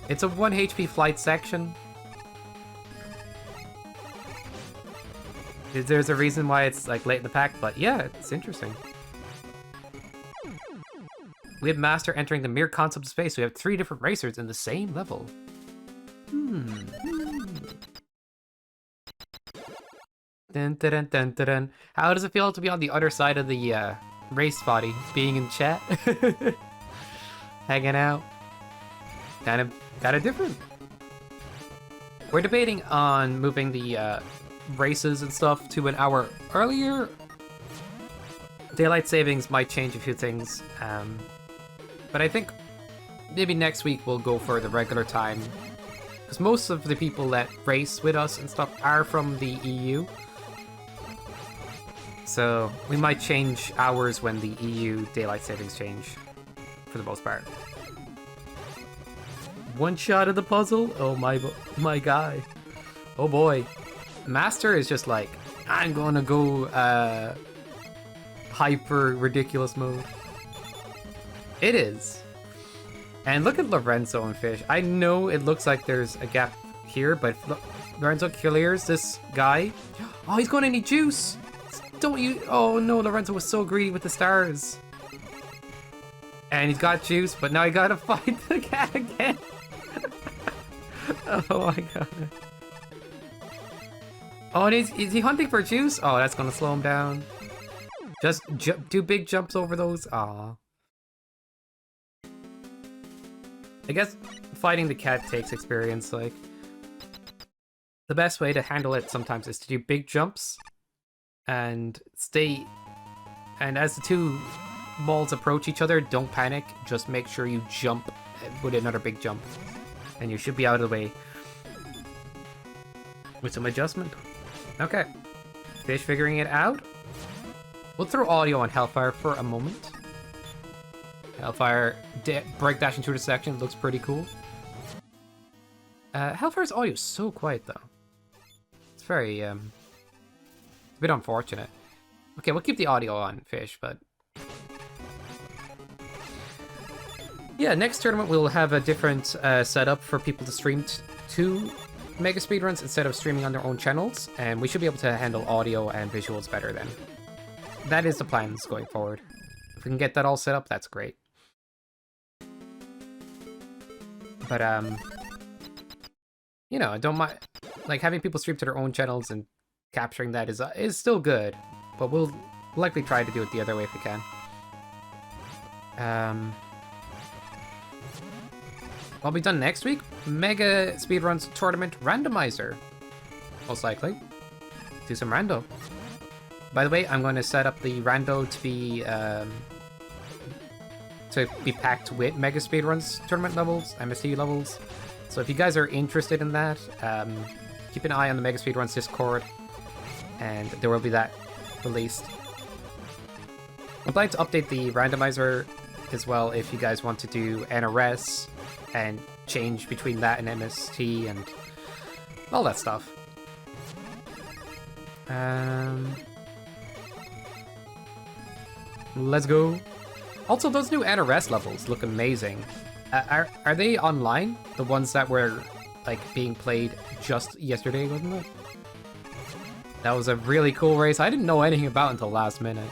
It's a 1 HP flight section. There's a reason why it's like late in the pack, but yeah, it's interesting. We have Master entering the mere concept of space. We have 3 different racers in the same level. Dun, dun, dun, dun, dun. How does it feel to be on the other side of the race body, being in chat, hanging out? Kind of different. We're debating on moving the races and stuff to an hour earlier. Daylight savings might change a few things, but I think maybe next week we'll go for the regular time, because most of the people that race with us and stuff are from the EU, so we might change hours when the EU daylight savings change, for the most part. One shot of the puzzle? Oh my guy. Oh boy. Master is just like, I'm gonna go hyper ridiculous mode. It is. And look at Lorenzo and Fish. I know it looks like there's a gap here, but Lorenzo clears this guy. Oh, he's gonna need juice. Don't you? Oh no, Lorenzo was so greedy with the stars. And he's got juice, but now he gotta fight the cat again. Oh my god. Oh, and is he hunting for juice? Oh, that's gonna slow him down. Just do big jumps over those. Aw. I guess fighting the cat takes experience. Like, the best way to handle it sometimes is to do big jumps and stay. And as the 2 balls approach each other, don't panic. Just make sure you jump with another big jump, and you should be out of the way with some adjustment. Okay, Fish figuring it out. We'll throw audio on Hellfire for a moment. Hellfire break dashing through the section looks pretty cool. Hellfire's audio is so quiet though. It's very it's a bit unfortunate. Okay, we'll keep the audio on Fish, but yeah, next tournament we'll have a different setup for people to stream to Mega Speedruns instead of streaming on their own channels, and we should be able to handle audio and visuals better then. That is the plans going forward. If we can get that all set up, that's great. But you know, I don't mind, like, having people stream to their own channels and capturing that is still good, but we'll likely try to do it the other way if we can. What'll be done next week? Mega Speedruns Tournament Randomizer. Most likely. Do some rando. By the way, I'm going to set up the rando to be packed with Mega Speedruns tournament levels, MST levels. So if you guys are interested in that, keep an eye on the Mega Speedruns Discord, and there will be that released. I'm planning to update the randomizer as well if you guys want to do NRS and change between that and MST and all that stuff. Let's go. Also, those new NRS levels look amazing. Are they online? The ones that were like being played just yesterday, wasn't it? That was a really cool race. I didn't know anything about until last minute.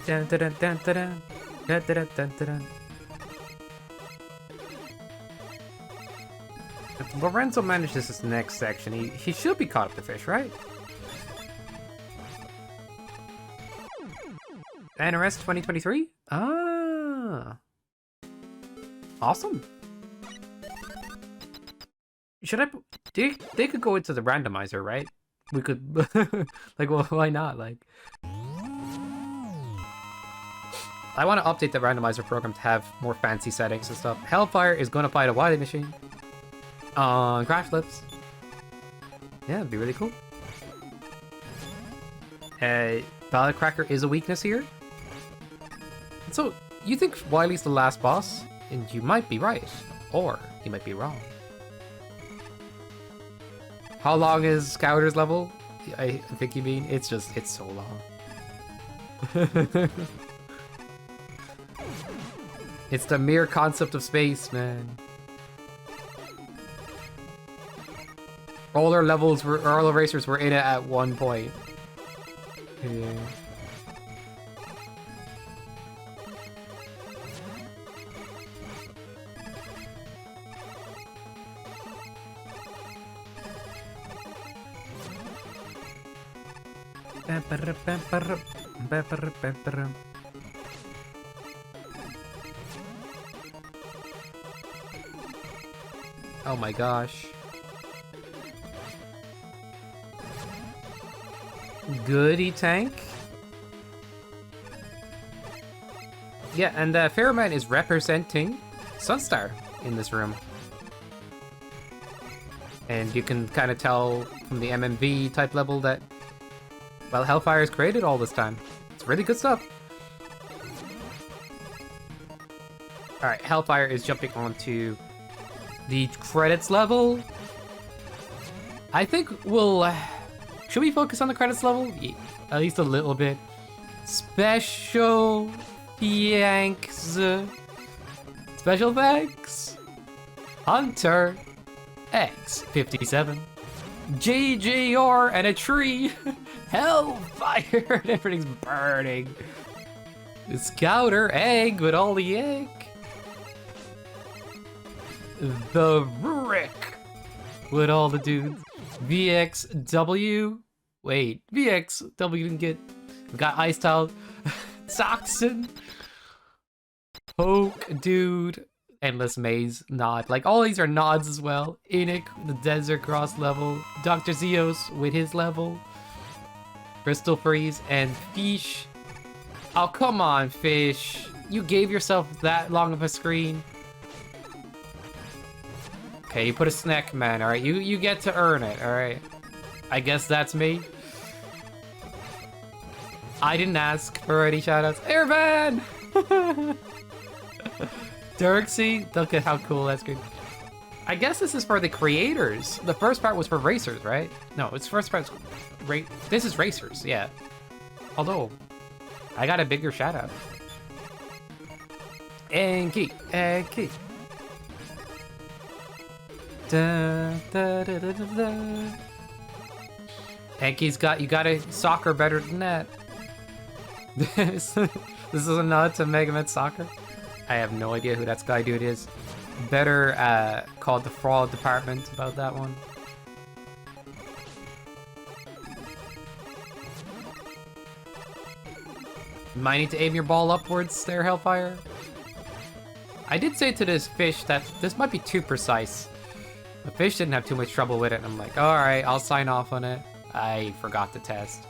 Dun, dun, dun, dun, dun, dun, dun, dun, dun, dun. If Lorenzo manages this next section, he should be caught up to Fish, right? NRS 2023? Ah. Awesome. Should I... They could go into the randomizer, right? We could... like, well, why not? Like... I want to update the randomizer program to have more fancy settings and stuff. Hellfire is going to fight a Wily machine on Crash Lips. Yeah, it'd be really cool. Ballad Cracker is a weakness here. So, you think Wily's the last boss? And you might be right. Or, you might be wrong. How long is Scouter's level? I think you mean, it's so long. It's the mere concept of space, man. All our racers were in it at one point. Yeah. Oh my gosh. Goody tank. Yeah, and Fairman is representing Sunstar in this room. And you can kind of tell from the MMV type level that, well, Hellfire is created all this time. It's really good stuff. Alright, Hellfire is jumping onto the credits level. I think we'll... should we focus on the credits level? Yeah, at least a little bit. Special thanks. Special thanks. Hunter X57. JJR and a tree. Hellfire. Everything's burning. Scouter egg with all the egg. The Rick with all the dudes. VXW. Wait, VXW didn't get. We got Ice Style. Saxon. Poke Dude. Endless Maze Nod. Like, all these are nods as well. Enoch, the Desert Cross level. Dr. Zeos with his level. Crystal Freeze and Fish. Oh, come on, Fish. You gave yourself that long of a screen. Okay, you put a snack man, alright? You get to earn it, alright? I guess that's me. I didn't ask for any shoutouts. Airman! Dirksy, look at how cool that's good. I guess this is for the creators. The first part was for racers, right? No, it's first part's this is racers, yeah. Although, I got a bigger shoutout. Enki. Da, da, da, da, da, da. Enki's you got a soccer better than that. This is a nod to Mega Man Soccer. I have no idea who that Sky Dude is. Better call the fraud department about that one. Might need to aim your ball upwards there, Hellfire. I did say to this Fish that this might be too precise. The Fish didn't have too much trouble with it, and I'm like, alright, I'll sign off on it. I forgot to test.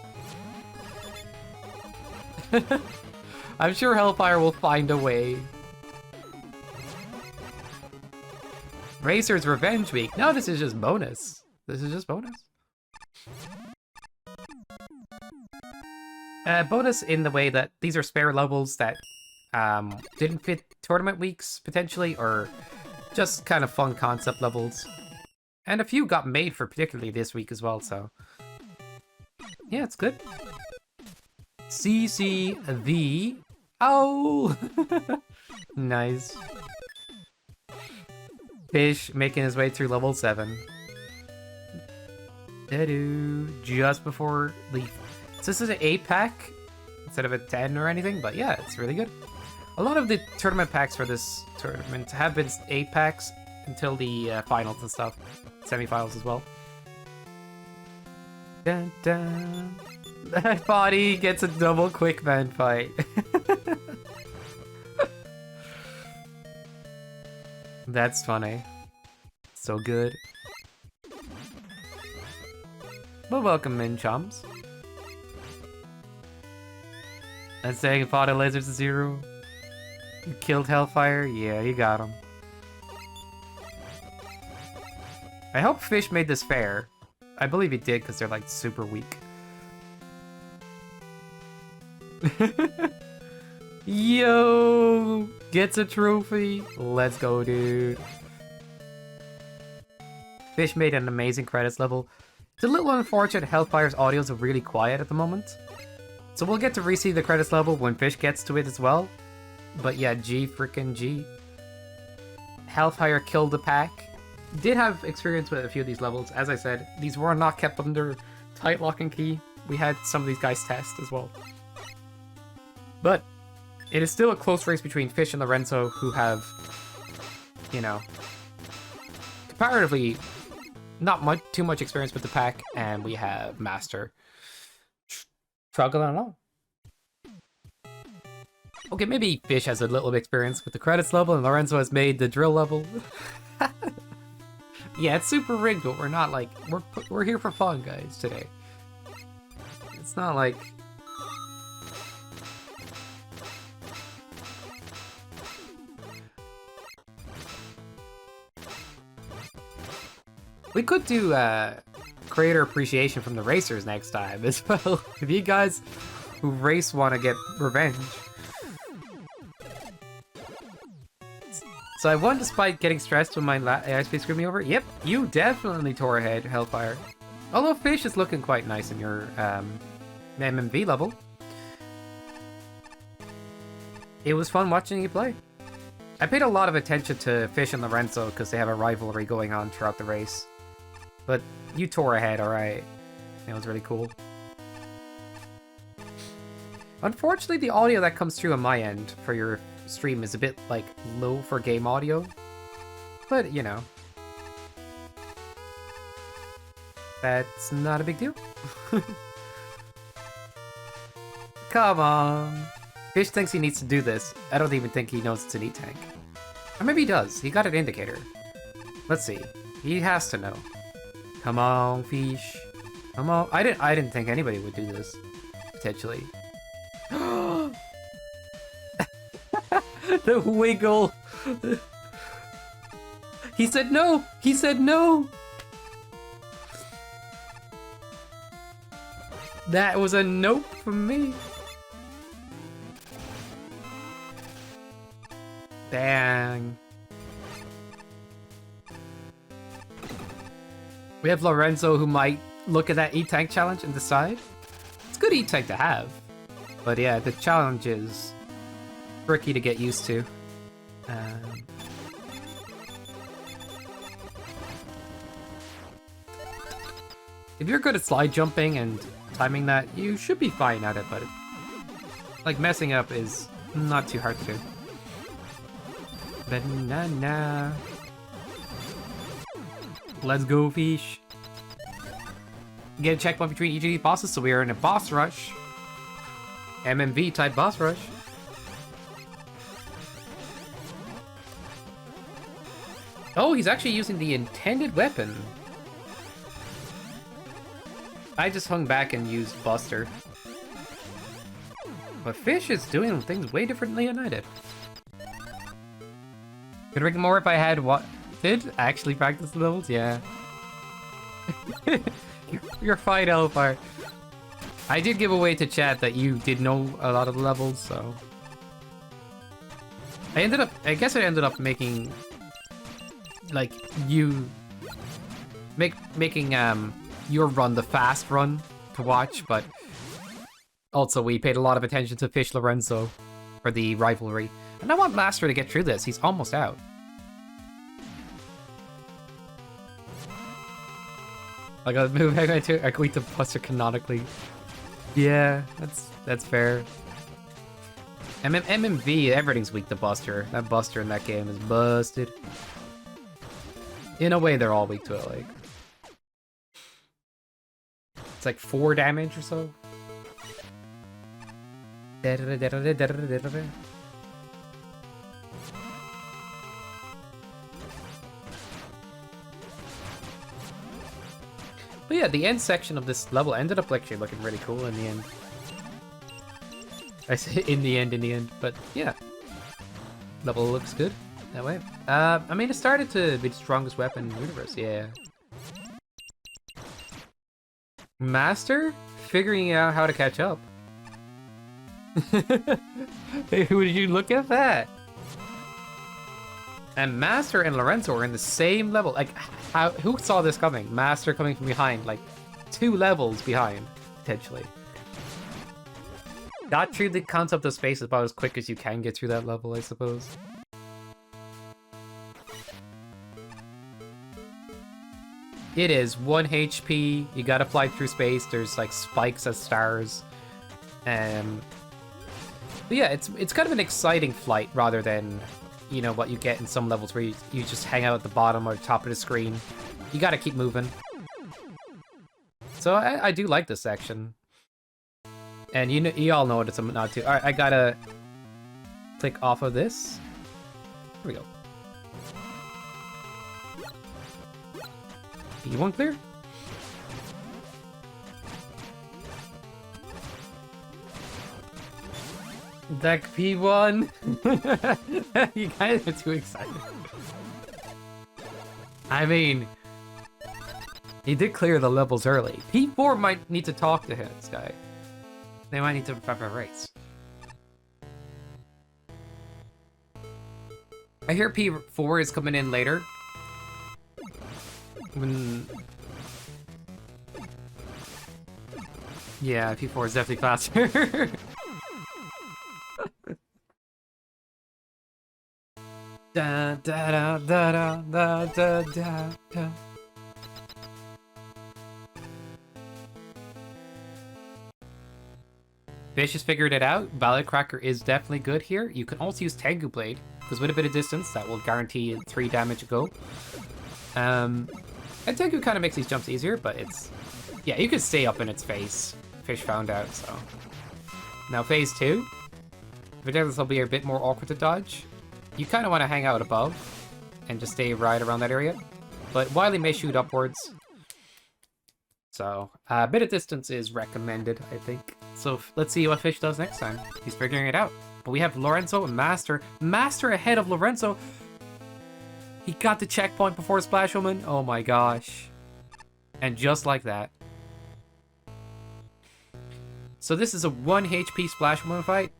I'm sure Hellfire will find a way. Racer's Revenge Week. No, this is just bonus. This is just bonus. Bonus in the way that these are spare levels that didn't fit tournament weeks, potentially, or just kind of fun concept levels. And a few got made for particularly this week as well, so... yeah, it's good. CC the... oh! Nice. Fish making his way through level 7. Just before Leaf. So this is an 8 pack instead of a 10 or anything, but yeah, it's really good. A lot of the tournament packs for this tournament have been 8 packs until the finals and stuff. Semi-finals as well. Dun, dun. That body gets a double quick man fight. That's funny. So good. Well, welcome in, chums. And saying fought a lizard's 0. You killed Hellfire? Yeah, you got him. I hope Fish made this fair. I believe he did, because they're, like, super weak. Yo! Gets a trophy. Let's go, dude. Fish made an amazing credits level. It's a little unfortunate Hellfire's audios are really quiet at the moment. So we'll get to re-see the credits level when Fish gets to it as well. But yeah, G frickin' G. Hellfire killed the pack. Did have experience with a few of these levels. As I said, these were not kept under tight lock and key. We had some of these guys test as well. But it is still a close race between Fish and Lorenzo, who have, you know, comparatively not too much experience with the pack, and we have Master struggling along. Okay, maybe Fish has a little bit of experience with the credits level, and Lorenzo has made the drill level. Yeah, it's super rigged, but we're not like we're here for fun, guys. Today, it's not like. We could do creator appreciation from the racers next time as well. If you guys who race want to get revenge. So I won despite getting stressed when my airspace screwed me over. Yep, you definitely tore ahead, Hellfire. Although Fish is looking quite nice in your MMV level. It was fun watching you play. I paid a lot of attention to Fish and Lorenzo because they have a rivalry going on throughout the race. But you tore ahead, alright. It was really cool. Unfortunately, the audio that comes through on my end for your stream is a bit, like, low for game audio. But, you know. That's not a big deal. Come on. Fish thinks he needs to do this. I don't even think he knows it's an E-tank. Or maybe he does. He got an indicator. Let's see. He has to know. Come on, Fish. Come on. I didn't think anybody would do this. Potentially. The wiggle. He said no. He said no. That was a nope from me. Dang. We have Lorenzo who might look at that E-Tank challenge and decide. It's a good E-Tank to have. But yeah, the challenge is tricky to get used to. If you're good at slide jumping and timing that, you should be fine at it, but like messing up is not too hard to do. Banana. Let's go, Fish. Get a checkpoint between each of these bosses, so we are in a boss rush. MMV type boss rush. Oh, he's actually using the intended weapon. I just hung back and used Buster. But Fish is doing things way differently than I did. Could rig more if I had what did actually practice the levels? Yeah. You're fine, Hellfire. I did give away to chat that you did know a lot of the levels, so I guess I ended up making like you making your run the fast run to watch, but also we paid a lot of attention to Fish Lorenzo for the rivalry. And I want Master to get through this. He's almost out. Like a move are weak to Buster canonically. Yeah, that's fair. MMV, everything's weak to Buster. That Buster in that game is busted. In a way, they're all weak to it, like. It's like 4 damage or so. But yeah, the end section of this level ended up actually looking really cool in the end. I say in the end, but yeah. Level looks good that way. I mean, it started to be the strongest weapon in the universe, yeah. Master? Figuring out how to catch up. Hey, would you look at that? And Master and Lorenzo are in the same level. Like, who saw this coming? Master coming from behind, like 2 levels behind, potentially. Got through the concept of space about as quick as you can get through that level, I suppose. It is 1 HP. You gotta fly through space. There's like spikes as stars. But yeah, it's kind of an exciting flight rather than, you know, what you get in some levels where you just hang out at the bottom or top of the screen. You gotta keep moving. So I do like this section. And you all know what it's not to. Alright, I gotta click off of this. Here we go. P1 clear? Deck P1! You guys are too excited. I mean, he did clear the levels early. P4 might need to talk to him, this guy. They might need to prep a race. I hear P4 is coming in later. Yeah, P4 is definitely faster. Da da da da da da da da. Fish has figured it out. Ballad Cracker is definitely good here. You can also use Tengu Blade, because with a bit of distance, that will guarantee 3 damage a go. And Tengu kind of makes these jumps easier, but it's... Yeah, you can stay up in its face. Fish found out, so... Now phase 2. This will be a bit more awkward to dodge. You kind of want to hang out above and just stay right around that area. But Wily may shoot upwards. So, a bit of distance is recommended, I think. So, let's see what Fish does next time. He's figuring it out. But we have Lorenzo and Master. Master ahead of Lorenzo. He got the checkpoint before Splash Woman. Oh my gosh. And just like that. So this is a 1 HP Splash Woman fight.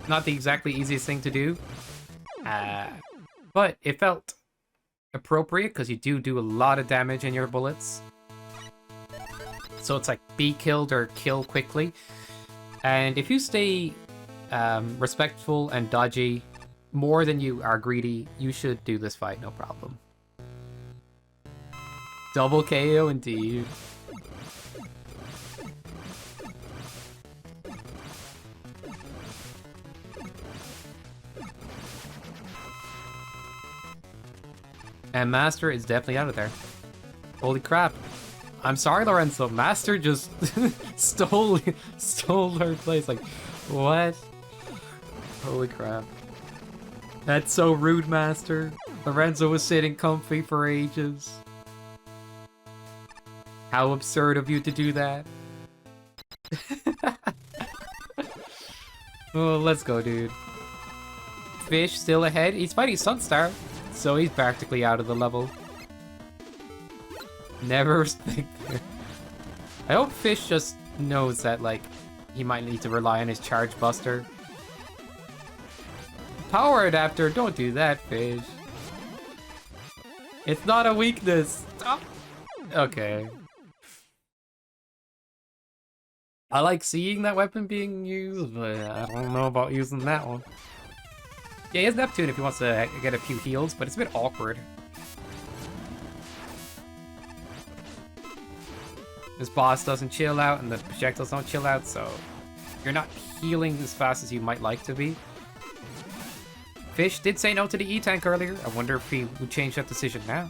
Not the exactly easiest thing to do. But it felt appropriate because you do a lot of damage in your bullets. So it's like be killed or kill quickly. And if you stay respectful and dodgy more than you are greedy, you should do this fight, no problem. Double KO indeed. And Master is definitely out of there. Holy crap. I'm sorry, Lorenzo. Master just stole her place. Like, what? Holy crap. That's so rude, Master. Lorenzo was sitting comfy for ages. How absurd of you to do that. Oh, let's go, dude. Fish still ahead. He's fighting Sunstar, so he's practically out of the level. Never respect her. I hope Fish just knows that, like, he might need to rely on his Charge Buster. Power Adapter, don't do that, Fish. It's not a weakness. Stop. Okay. I like seeing that weapon being used, but I don't know about using that one. Yeah, he has Neptune if he wants to get a few heals, but it's a bit awkward. This boss doesn't chill out and the projectiles don't chill out, so you're not healing as fast as you might like to be. Fish did say no to the E-Tank earlier. I wonder if he would change that decision now.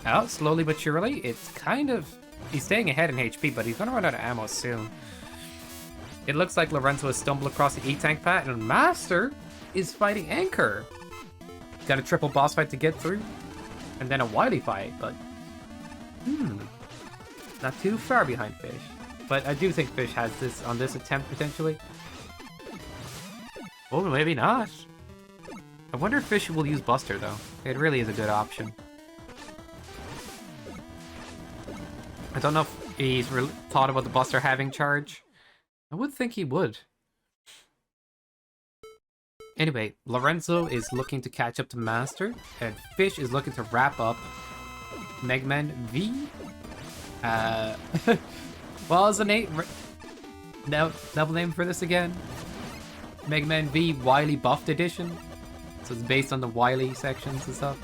Oh, slowly but surely, it's kind of... He's staying ahead in HP, but he's going to run out of ammo soon. It looks like Lorenzo has stumbled across the E-Tank path, and Master is fighting Anchor. Got a triple boss fight to get through, and then a Wily fight, but... Not too far behind Fish. But I do think Fish has this on this attempt, potentially. Oh, maybe not. I wonder if Fish will use Buster, though. It really is a good option. I don't know if he's thought about the Buster having charge. I would think he would. Anyway, Lorenzo is looking to catch up to Master, and Fish is looking to wrap up Mega Man V. What was the name? No, double name for this again? Mega Man V Wily Buffed Edition. So it's based on the Wily sections and stuff.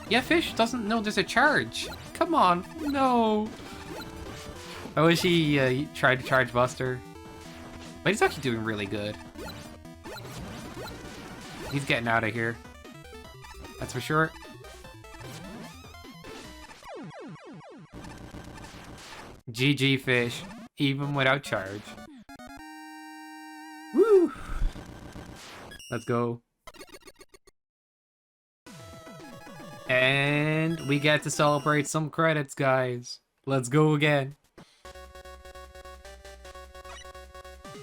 Yeah, Fish doesn't know there's a charge. Come on, no. I wish he tried to charge Buster. But he's actually doing really good. He's getting out of here. That's for sure. GG Fish, even without charge. Woo! Let's go. And we get to celebrate some credits, guys. Let's go again.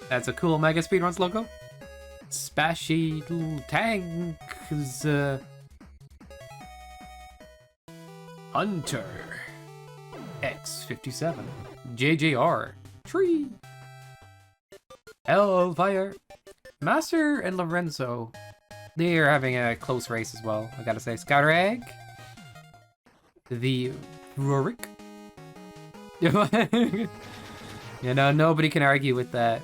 That's a cool Mega Speedruns logo. Spashy little tanks. Hunter. X57. JJR. Tree. Hellfire. Master and Lorenzo. They are having a close race as well, I gotta say. Scouter Egg. The Rurik. You know, nobody can argue with that.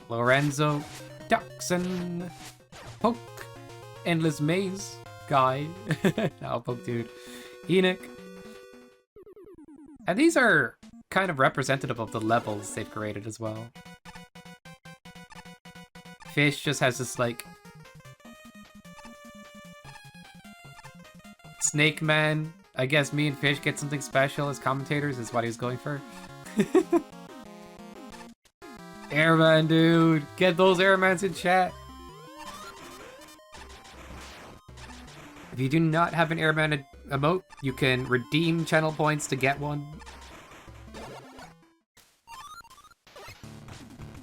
Lorenzo, Dachshund, Poke, Endless Maze, Guy, oh, Poke Dude, Enoch. And these are kind of representative of the levels they've created as well. Fish just has this, like, Snake Man. I guess me and Fish get something special as commentators is what he was going for. Airman, dude. Get those Airmans in chat. If you do not have an Airman emote, you can redeem channel points to get one.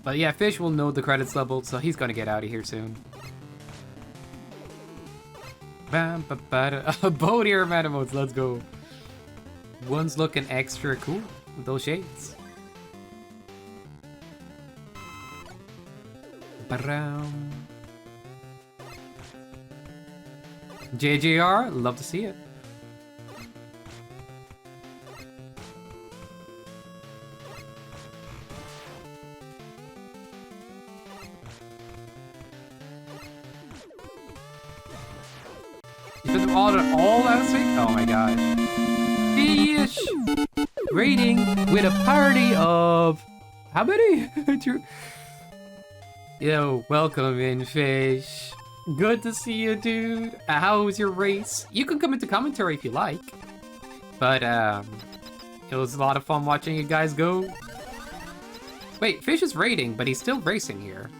But yeah, Fish will know the credits level, so he's gonna get out of here soon. Both Airman emotes, let's go. One's looking extra cool with those shades. JJR, love to see it. You put them all last week? Oh my gosh. Fish! Rating with a party of... How many? Yo, welcome in, Fish. Good to see you, dude. How was your race? You can come into commentary if you like. But, it was a lot of fun watching you guys go. Wait, Fish is rating, but he's still racing here.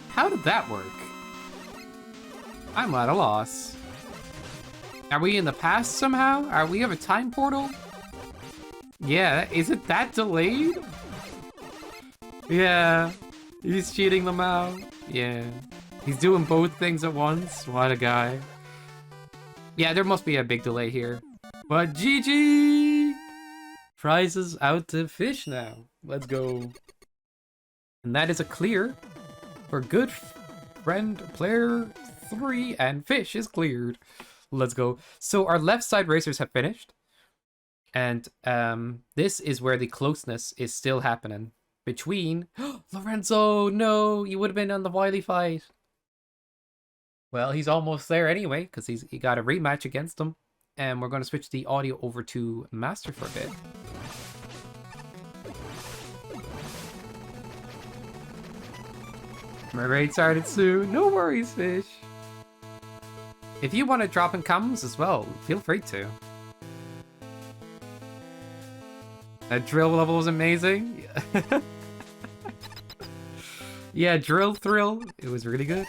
How did that work? I'm at a loss. Are we in the past somehow? Are we have a time portal? Yeah, is it that delayed? Yeah. He's cheating them out. Yeah. He's doing both things at once. What a guy. Yeah, there must be a big delay here. But GG! Prizes out to Fish now. Let's go. And that is a clear for good friend player 3, and Fish is cleared. Let's go. So our left side racers have finished. And this is where the closeness is still happening. Between... Lorenzo, no! You would have been on the Wily fight. Well, he's almost there anyway, because he got a rematch against him. And we're going to switch the audio over to Master for a bit. My raid started soon. No worries, Fish. If you want to drop in comments as well, feel free to. That drill level was amazing. Yeah, drill thrill. It was really good.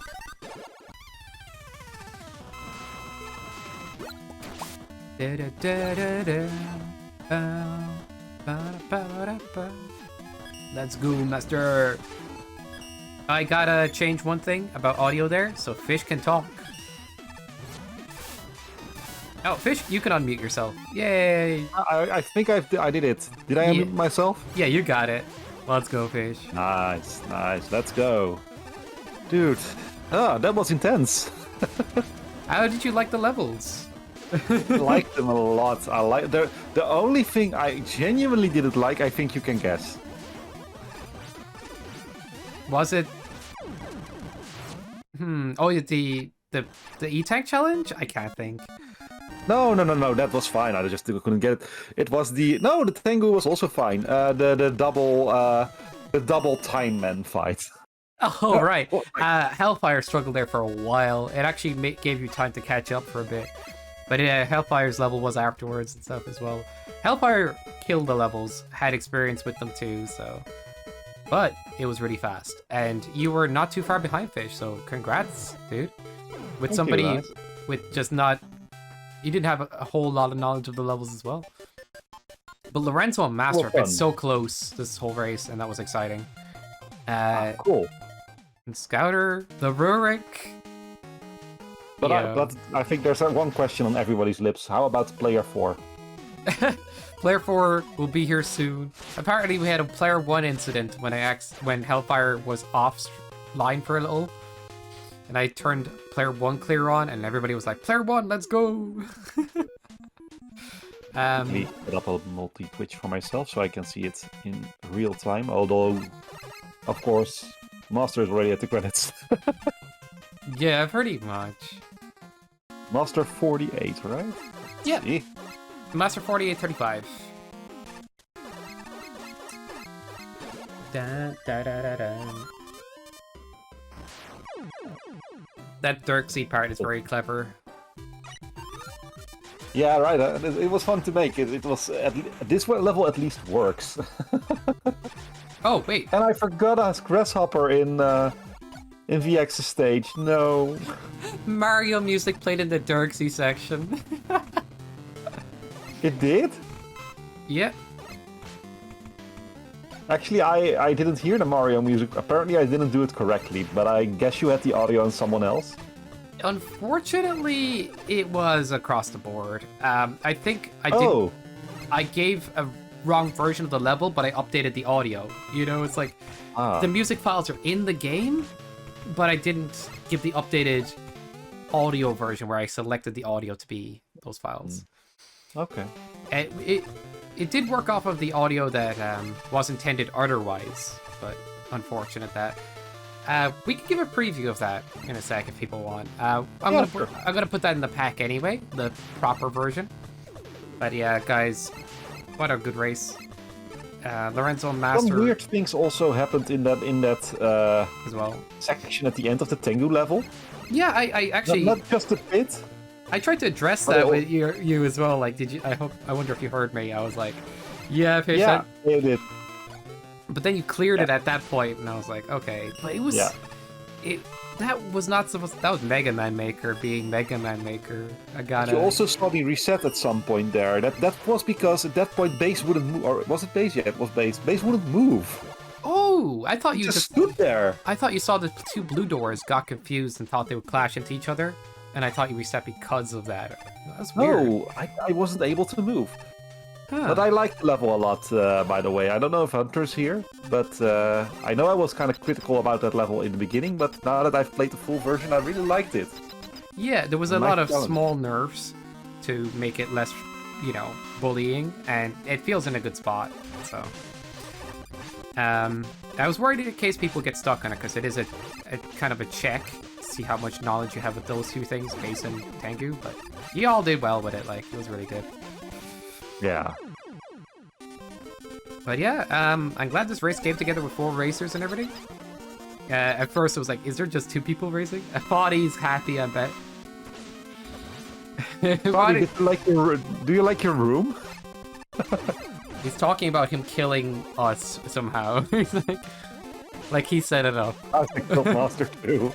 Let's go, Master. I gotta change one thing about audio there, so Fish can talk. Oh, Fish, you can unmute yourself. Yay! I think I did it. Did I unmute myself? Yeah, you got it. Let's go, Fish. Nice, nice. Let's go. Dude, that was intense. How did you like the levels? I liked them a lot. I like the only thing I genuinely didn't like, I think you can guess. Was it? Oh, the E-Tank challenge? I can't think. No. That was fine. I just couldn't get it. It was the Tengu was also fine. The double time man fight. Oh right. Hellfire struggled there for a while. It actually gave you time to catch up for a bit. But Hellfire's level was afterwards and stuff as well. Hellfire killed the levels, had experience with them too, so. But it was really fast, and you were not too far behind Fish. So congrats, dude. With Thank somebody you, with just not. You didn't have a whole lot of knowledge of the levels as well. But Lorenzo and Master have been so close this whole race, and that was exciting. Cool. And Scouter, the Rurik. But I think there's one question on everybody's lips. How about player 4? Player 4 will be here soon. Apparently, we had a player 1 incident when Hellfire was offline for a little. And I turned player 1 clear on, and everybody was like, "Player 1, let's go!" Let me put up a multi-twitch for myself so I can see it in real time. Although, of course, Master is already at the credits. Yeah, pretty much. Master 48, right? Yeah. See? Master 4835. That Dirksy part is very clever. Yeah, right. It was fun to make. It was this level at least works. Oh wait! And I forgot to ask Grasshopper in VX's stage. No. Mario music played in the Dirksy section. It did? Yeah. Actually, I didn't hear the Mario music. Apparently, I didn't do it correctly, but I guess you had the audio on someone else. Unfortunately, it was across the board. I think I did. Oh. I gave a wrong version of the level, but I updated the audio. You know, it's like the music files are in the game, but I didn't give the updated audio version where I selected the audio to be those files. Okay. It did work off of the audio that was intended otherwise, but unfortunate that. We can give a preview of that in a sec if people want. I'm gonna put that in the pack anyway, the proper version. But yeah, guys, what a good race. Lorenzo and Master. Some weird things also happened in that as well section at the end of the Tengu level. Yeah, I actually not just a bit. I tried to address that with you as well. Like, did you? I wonder if you heard me. I was like, yeah, Fish. Yeah, you did. But then you cleared it at that point, and I was like, okay. But it was, that was not supposed. That was Mega Man Maker being Mega Man Maker. I gotta. You also saw the reset at some point there. That was because at that point base wouldn't move, or was it base? Yeah, it was base. Base wouldn't move. Oh, I thought you just stood there. I thought you saw the two blue doors, got confused, and thought they would clash into each other. And I thought you reset because of that. That's weird. No, I wasn't able to move. Huh. But I liked the level a lot, by the way. I don't know if Hunter's here, but I know I was kind of critical about that level in the beginning, but now that I've played the full version, I really liked it. Yeah, there was a Nice lot of challenge. small nerfs to make it less, bullying, and it feels in a good spot. So, I was worried in case people get stuck on it because it is a kind of a check to see how much knowledge you have with those two things, base and Tengu. But you all did well with it. Like it was really good. Yeah. But yeah, I'm glad this race came together with 4 racers and everything. At first, it was like, is there just 2 people racing? I thought he's happy, I bet. Buddy, do you like your room? He's talking about him killing us somehow. He's like he set it up. I think Gold Master too.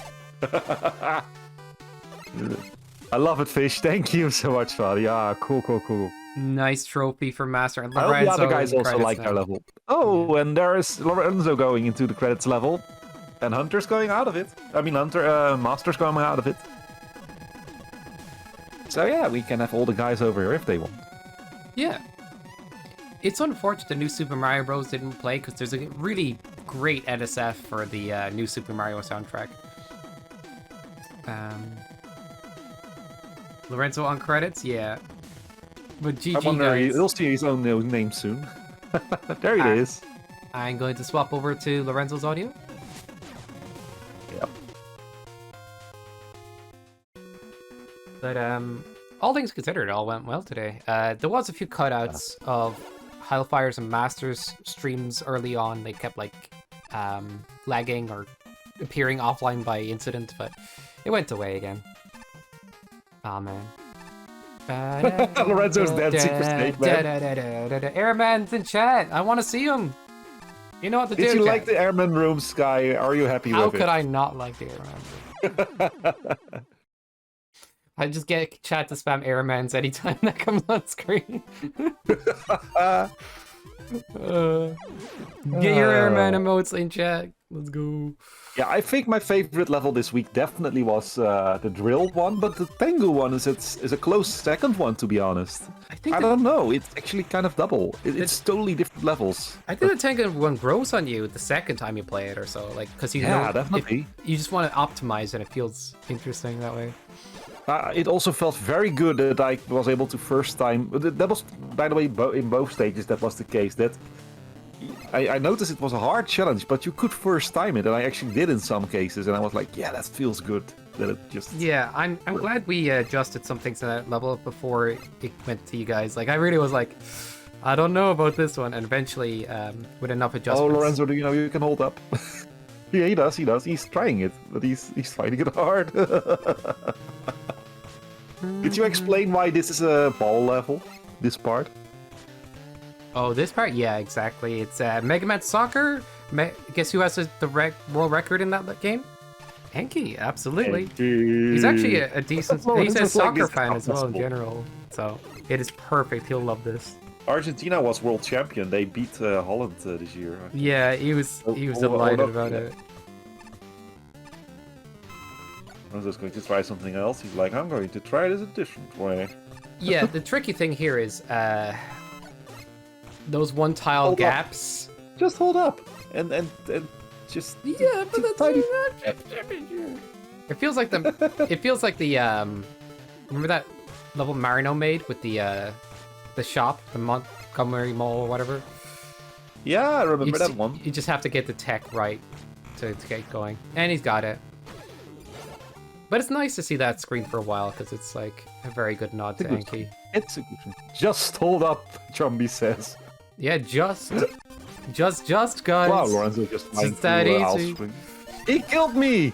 I love it, Fish. Thank you so much, Fadi. Yeah, cool. Nice trophy for Master and I hope Lorenzo. the other guys also like now. their level. Oh, and there's Lorenzo going into the credits level. And Hunter's going out of it. I mean, Master's going out of it. So yeah, we can have all the guys over here if they want. Yeah. It's unfortunate the new Super Mario Bros. Didn't play because there's a really great NSF for the new Super Mario soundtrack. Lorenzo on credits, yeah. But GG, I wonder, guys. he'll see his own name soon. There it is. I'm going to swap over to Lorenzo's audio. Yep. But all things considered, it all went well today. There was a few cutouts of Hellfire's and Masters streams early on. They kept like lagging or appearing offline by incident, but it went away again. Aw, man. Lorenzo's dead, Super Snake Man. Airman's in chat. I want to see him. You know what to do. Did you chat. like the Airman room, Sky? Are you happy How with it? could I not like the Airman room? I just get chat to spam Airmans anytime that comes on screen. Get your Airman emotes in chat. Let's go. Yeah, I think my favorite level this week definitely was the drill one, but the Tengu one is a close second one, to be honest. I don't know. It's actually kind of double. It's totally different levels. I think the Tengu one grows on you the second time you play it or so, like because you know definitely. you just want to optimize and it feels interesting that way. It also felt very good that I was able to first time. That was, by the way, in both stages that was the case. That I noticed it was a hard challenge, but you could first time it, and I actually did in some cases, and I was like, yeah, that feels good. That it just I'm glad we adjusted some things to that level before it went to you guys. Like I really was like, I don't know about this one, and eventually with enough adjustments. Oh, Lorenzo, you can hold up. Yeah, he does. He's trying it, but he's finding it hard. Did you explain why this is a ball level? This part? Oh, this part? Yeah, exactly. It's Mega Man Soccer. Guess who has the world record in that game? Enki, absolutely. Enki. He's actually a decent. He's a Lorenzo's like, soccer it's fan as well in impossible. general. So it is perfect. He'll love this. Argentina was world champion. They beat Holland this year. Yeah, he was Oh, delighted oh, about yeah. it. Lorenzo's going to try something else. He's like, I'm going to try this a different way. Yeah, the tricky thing here is those one tile Hold up. gaps. Just hold up and just Yeah, but that's tiny- It feels like the remember that level Marino made with the shop, the Montgomery Mall or whatever. Yeah, I remember that one. You just have to get the tech right to get going, and he's got it. But it's nice to see that screen for a while because it's like a very good nod to Enki. It's a good one. Just hold up, Chumby says. Yeah, just guys. Wow, Lorenzo just flying It's that through, easy. Spring. He killed me!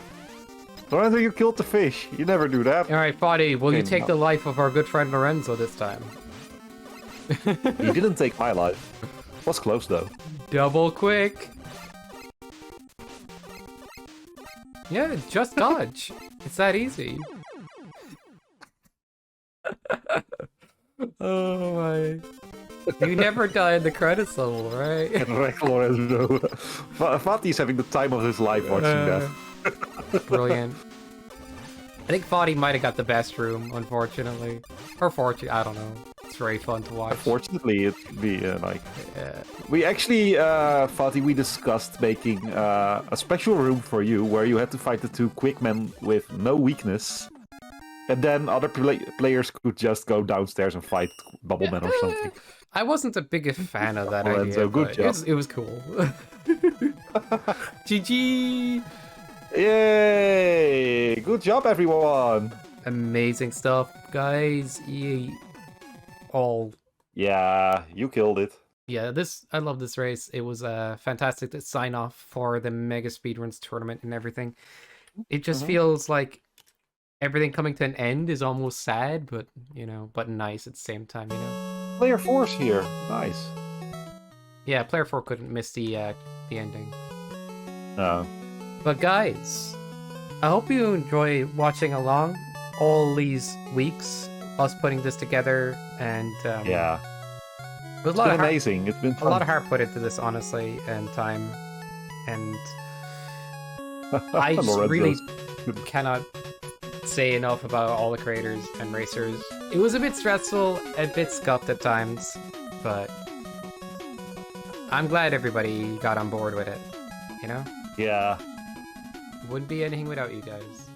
Lorenzo, you killed the fish. You never do that. All right, Fadi, will you Okay, take no. the life of our good friend Lorenzo this time? He didn't take my life. Was close though. Double quick. Yeah, just dodge. It's that easy. Oh my. You never die in the credits level, right? Correct, Lorenzo. Fati's having the time of his life watching that. Brilliant. I think Fadi might have got the best room, unfortunately. Or fortunately, I don't know. It's very fun to watch. Fortunately, it'd be like... Yeah. We actually, Fatih, we discussed making a special room for you where you had to fight the two quick men with no weakness. And then other players could just go downstairs and fight Bubbleman or something. I wasn't a big fan of that Lorenzo, idea, good but job. it was cool. GG! Yay! Good job, everyone! Amazing stuff, guys. All Yeah, you killed it. Yeah, I love this race. It was fantastic to sign off for the Mega Speedruns tournament and everything. It just feels like everything coming to an end is almost sad, but but nice at the same time, Player 4's here. Nice. Yeah, player 4 couldn't miss the ending. No. But guys, I hope you enjoy watching along all these weeks, us putting this together, and Yeah. it was It's been amazing. It's been a fun. lot of heart put into this, honestly, and time, and I just really cannot say enough about all the creators and racers. It was a bit stressful, a bit scuffed at times, but I'm glad everybody got on board with it, Yeah. Wouldn't be anything without you guys.